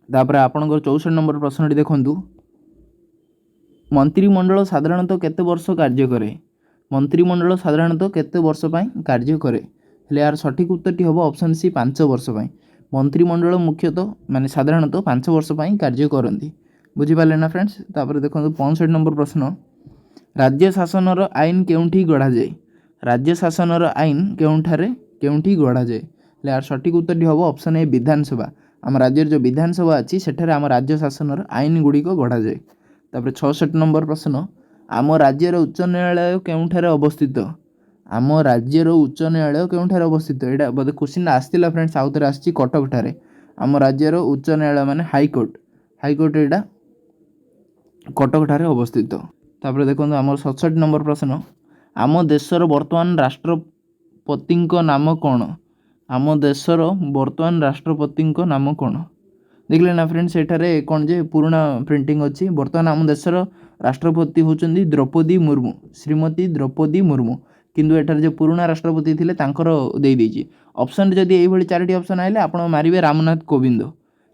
तापर आपनकर 64 नंबर प्रश्नटी देखंतु मंत्रिमंडल साधारणतः केते वर्ष कार्य करे। मंत्रिमंडल साधारणतः केते वर्ष पई कार्य करे हेले यार सठिक उत्तरटी होबो ऑप्शन सी 5 वर्ष पई। मंत्रिमंडल मुख्यतः माने साधारणतः 5 वर्ष पई कार्य करंती। बुझी पाले ना फ्रेंड्स। तापर देखंतु 65 नंबर प्रश्न राज्य शासनर आईन केउंठी गढ़ा जाय। राज्य शासनर आईन केउंठारे केउंठी गढ़ा जाय यार सठिक उत्तर हम ऑप्शन ए विधानसभा। आम राज्य जो विधानसभा अच्छी सेठार आम राज्य शासन आईन गुड़िक गढ़ा जाए। तापर 66 नंबर प्रश्न, आम राज्यर उच्च न्यायालय केउठारे अवस्थित? आम राज्यर उच्च न्यायालय केउठारे अवस्थित? यहाँ बोधे क्वेश्चन आसाला फ्रेंड्स, आउ थे आसी कटक ठारे। आम राज्यर उच्च न्यायालय माने हाईकोर्ट, हाईकोर्ट यहाँ कटक ठारे अवस्थित। तापर देखो आम 67 नंबर प्रश्न, आम देशर वर्तमान राष्ट्रपति नाम कौन? आम देशर वर्तमान राष्ट्रपति नाम कौन? देखले ना फ्रेंड्स, एठारे कौन जे पुराना प्रिंटिंग अच्छी। बर्तमान आम देशर राष्ट्रपति होचंदी द्रौपदी मुर्मू, श्रीमती द्रौपदी मुर्मू। किंतु एठारे जो पुराना राष्ट्रपति थिले तांकर देई देइछि। ऑप्शन रे जदी एई भली चारटी ऑप्शन आइले आपण मारिबे रामनाथ कोविंद,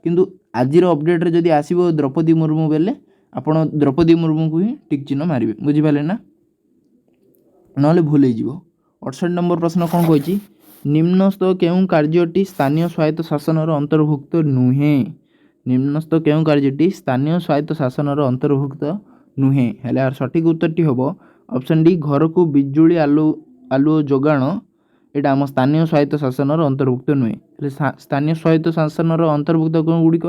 किंतु आजिर अपडेट रे जदी आसीबो द्रौपदी मुर्मू बेले आपण द्रौपदी मुर्मू को ही टिक चिन्ह मारिबे। बुझि पाले ना, नले भूल हो जिवो। 68 नंबर प्रश्न कौन कही, निम्नस्थ केउं कार्यटी स्थानीय स्वायत्त शासन अंतर्भुक्त नुहे? निम्नस्थ केउं कार्यटी स्थानीय स्वायत्त शासन अंतर्भुक्त नुहे? हेले यार सठिक उत्तरटी हम ऑप्शन डी, घर को बिजुली आलुओ जोगाण। यहाँ आम स्थानीय स्वायत्त शासन अंतर्भुक्त नुहे। स्थानीय स्वायत्त शासन अंतर्भुक्त कौन गुड़िक?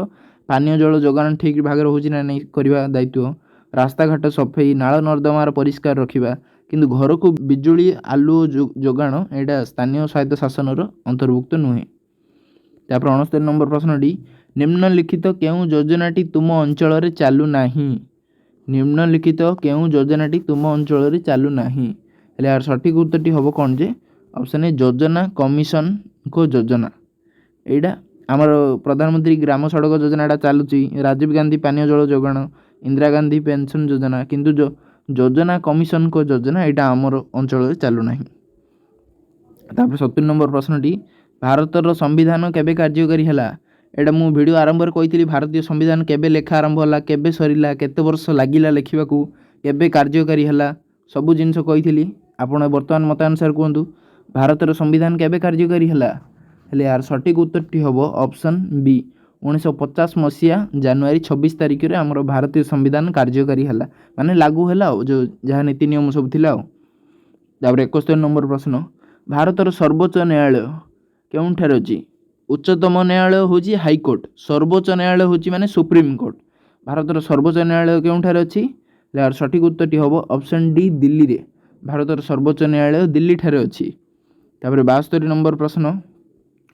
पानीय जल जोगाण ठीक भाग होची ना नहीं करवा दायित्व, रास्ताघाट सफाई, नाल नर्दमार परिष्कार रखा। किंतु घर को बिजुली आलुओ जोगाण यहाँ स्थानीय स्वायत्त शासन अंतर्भुक्त नुहे। तापर 69 नंबर प्रश्नटी, निम्नलिखित केउं योजनाटी तुम अंचल चालू नाही? निम्नलिखित केउं योजनाटी तुम अंचल चालू नाही? हेले यार सठिक उत्तरटी हम कौन जे ऑप्शन ए योजना कमिशन को योजना। यहाँ आमर प्रधानमंत्री ग्राम सड़क योजना चलुची, राजीव गांधी पानीय जल जोगाण, इंदिरा गांधी पेंशन योजना। किंतु जो योजना कमिशन को योजना यहाँ आमर अंचल चालू नाही। तापर 70 नंबर प्रश्नटी, भारतर संविधान केबे कार्यकारी हला? एटा मु वीडियो आरंभ में कही भारतीय संविधान केबे लेखा आरंभ हला, केबे सरीला, केते वर्ष लागिला लेखिबाकू, केबे कार्यकारी हला, सबु जिनस कही। आपण वर्तमान मतानुसार कहतु भारतर संविधान केबे कार्यकारी हला? हेले यार सठिक उत्तरटी हम ऑप्शन बी, 1950 मसीहा जनवरी 26 तारिख में आमर भारतीय संविधान कार्यकारी हला, माने लागू हला जो जहाँ नीति नियम सब थिला। तापर 71 नंबर प्रश्न, भारतर सर्वोच्च न्यायालय केउठारे अछि? उच्चतम न्यायालय होची हाईकोर्ट, सर्वोच्च न्यायालय होची माने सुप्रीम कोर्ट। भारतर सर्वोच्च न्यायालय केउठारे अछि? यार सठिक उत्तरटी हम ऑप्शन डी, दिल्ली रे। भारतर सर्वोच्च न्यायालय दिल्ली ठारे अछि। तापर 72 नंबर प्रश्न,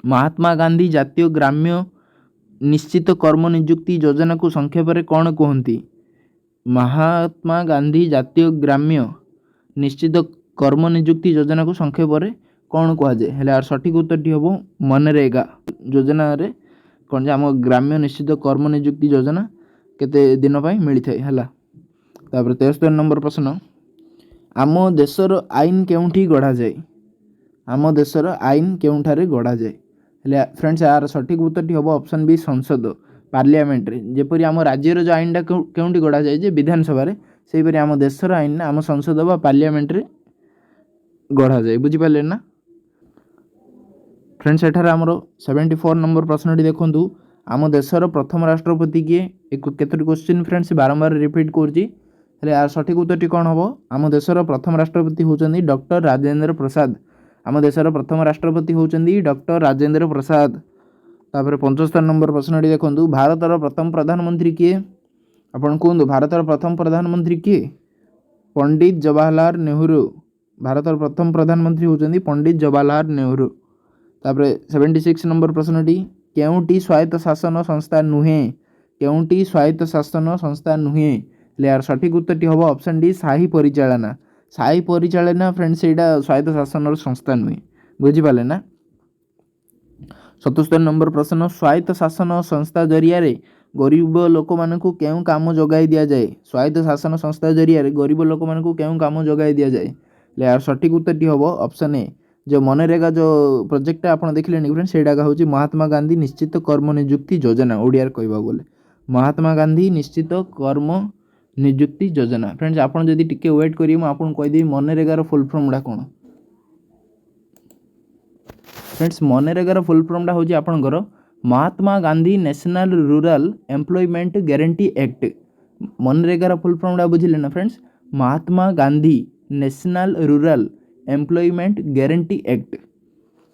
महात्मा गांधी जातीय ग्राम्य निश्चित कर्म नियुक्ति योजना को संक्षेप में कौन कहती? महात्मा गांधी जातीय ग्राम्य निश्चित कर्म नियुक्ति योजना को संक्षेप में कौन कहुए? हेले यार सठिक उत्तरटी हम मनरेगा योजना रे कौन जे आम ग्राम्य निश्चित कर्म नियुक्ति योजना केते दिन पाई मिलता है। तापर 73 नंबर प्रश्न, आम देशर आईन केउठी गढ़ा जाए? आम देशर आईन केउठारे गढ़ा जाए? हेले फ्रेंड्स यार सठिक उत्तरटी हम ऑप्शन बी, संसद पार्लियामेंट रे। जेपरी आम राज्यर जो आईनटा केउठी गढ़ा जाए जे विधानसभा रे, सेहीपरि आम देशर आईन आम संसद बा पार्लियामेंट रे गढ़ा जाए। बुझी पाले ना फ्रेंड्स, एठार आमर 74 नंबर प्रश्नटी देखंतु, आम देशर प्रथम राष्ट्रपति किए? एक केतोटी क्वेश्चन फ्रेंड्स बारंबार रिपीट करछि। हेले यार सठिक उत्तरटी कौन हम? आम देशर प्रथम राष्ट्रपति होचंदी डॉक्टर राजेंद्र प्रसाद। आम देशर प्रथम राष्ट्रपति होचंदी डॉक्टर राजेंद्र प्रसाद। तापर 75 नंबर प्रश्नटी देखंतु, भारतर प्रथम प्रधानमंत्री किए? आपण कहतु भारतर प्रथम प्रधानमंत्री किए? पंडित जवाहरलाल नेहरू। भारतर प्रथम प्रधानमंत्री होचंदी पंडित जवाहरलाल नेहरू। तापर 76 नंबर प्रश्नटी, केउंटी स्वायत्त शासन संस्था नुहे? केउंटी स्वायत्त शासन संस्था नुहे? हेले यार सठिक उत्तरटी हम ऑप्शन डी, शाही परिचालना। शाही परिचालना फ्रेंड्स यहाँ स्वायत्त शासन संस्था नुहे। बुझिपाले ना। 77 नंबर प्रश्न, स्वायत्त शासन संस्था जरिया गरीब लोक मानकु केउं काम जोगाई दिया जाए? स्वायत्त शासन संस्था जरिया गरीब लोक मानकु केउं काम जोगाई दिया जाए? यार सठिक उत्तरटी हम ऑप्शन ए, जो मनरेगा जो प्रोजेक्ट आप देखिले फ्रेंड्स सेटा हूँ महात्मा गांधी निश्चित कर्म नियुक्ति योजना। ओडिया कहवा बोले महात्मा गांधी निश्चित कर्म नियुक्ति योजना। फ्रेंड्स आपन जदि टिके वेट करिए मु आपन कहि देबी मनरेगार फुल फॉर्म डा कोन। फ्रेंड्स मनरेगार फुल फॉर्म डा होची आपनकर Mahatma Gandhi national rural employment guarantee act. मनरेगार फुल फॉर्म डा बुझिले ना friends, Mahatma Gandhi national rural employment guarantee act.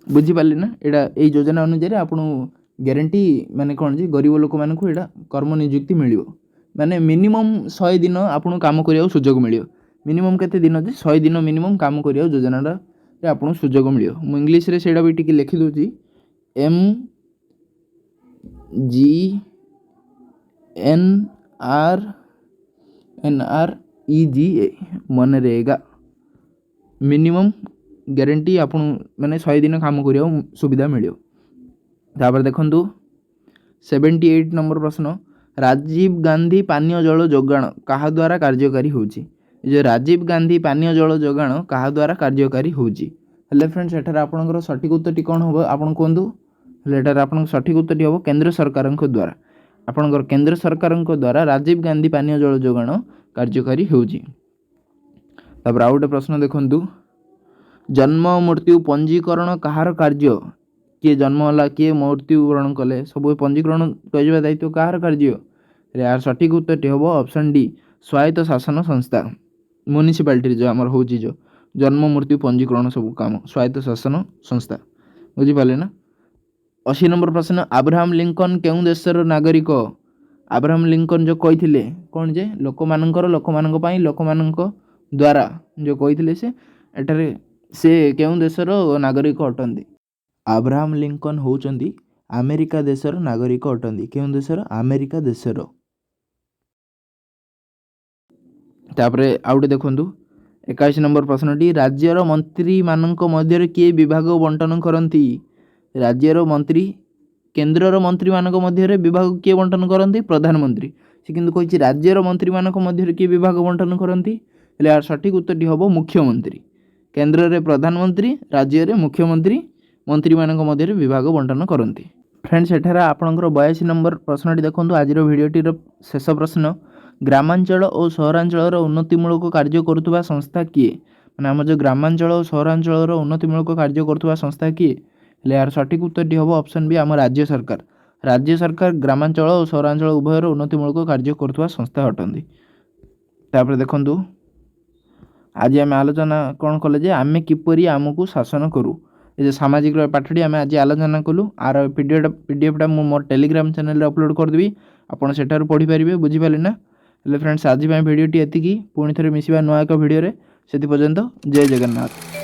बुझिपारे ना एटा यही योजना अनुसार आपन ग्यारंटी माने कौन जी गरीब लोक मान को एटा कर्म नियुक्ति मिलियो माने मिनिमम 100 दिन आपन काम करिया सुजोग मिलियो मिनिमम केते दिन जे 100 दिन मिनिमम काम करिया योजना रे आपन सुजोग मिलियो मु इंग्लिश रे सेडा भी टिके लिखि दोची M G N R E G A MNREGA minimum guarantee आपन माने 100 दिन काम करिया सुविधा मिलियो। तापर देखंतु 78 नंबर प्रश्न राजीव गांधी पानीय जल जोगाण कहा द्वारा कार्यकारी होची जो राजीव गांधी पानीय जल जोगाण कहा द्वारा कार्यकारी होची हेले फ्रेंड्स एठार आपनकर सठिक उत्तरटी कोन होबो आपन कोंदु हेले एठार आपन सठिक उत्तरटी होबो केंद्र सरकारक द्वारा आपनकर केंद्र सरकारक द्वारा राजीव गांधी पानीय जल जोगाण कार्यकारी होची। तापर आउटे प्रश्न देखंतु जन्म मृत्यु पंजीकरण कहार कार्य किए जन्म होला किए मृत्युवरण कले सब पंजीकरण करवा दायित्व कहार कार्य यार सठिक उत्तरटी हम ऑप्शन डी स्वायत्त शासन संस्था म्युनिसिपालिटी जो आमर हो जो जन्म मृत्यु पंजीकरण सब काम स्वायत्त शासन संस्था बुझिपारे ना। 80 नंबर प्रश्न अब्राहम लिंकन केउं देशर नागरिक अब्राहम लिंकन जो कही कौन जे लोक मानक द्वारा जो कही से एटारे से केउं देशर नागरिक अटंती अब्राहम लिंकन होचंदी अमेरिका देशर नागरिक अटंती केउं देशर अमेरिका देशर। तापरे आउटे देखंतु 81 नंबर प्रश्नटी राज्यर मंत्री मानक मध्य किए विभाग बंटन करती राज्यर मंत्री केंद्रर मंत्री मानक मध्य विभाग किए बंटन करती प्रधानमंत्री से किंतु कही राज्यर मंत्री मानक मध्य किए विभाग बंटन करती यार सठिक उत्तरटी हम मुख्यमंत्री केंद्र रे प्रधानमंत्री राज्य रे मुख्यमंत्री मंत्री मानक मध्य विभाग बंटन करती। फ्रेंड्स एठार आपणकर 82 नंबर प्रश्नटी देखंतु आज भिडियोटीर शेष प्रश्न ग्रामांचल और सहरांचल उन्नतिमूलक कार्य करुवा संस्था किए माने आम जो ग्रामांचल और सहरांचल उन्नतिमूलक कार्य करुवा संस्था किए यार सठिक उत्तरटी हम ऑप्शन बी आम राज्य सरकार ग्रामांचल और सहरांचल उभयर उन्नतिमूलक कार्य करुवा संस्था अटंती। तापर देखंतु आज आम आलोचना कौन कले जे आमे किपरि आमको शासन करूँ ये सामाजिक पाठटी आम आज आलोचना कलु आर पीडीएफटा मु मोर टेलीग्राम चैनल अपलोड करदेवी आपड़ सेठार पढ़ी पारे बुझिपारे ना हेले फ्रेंड्स आज भिडियोटी एतिकी पुणी थे मिसिबा नुआ एक भिडियो से पर्यंत जय जगन्नाथ।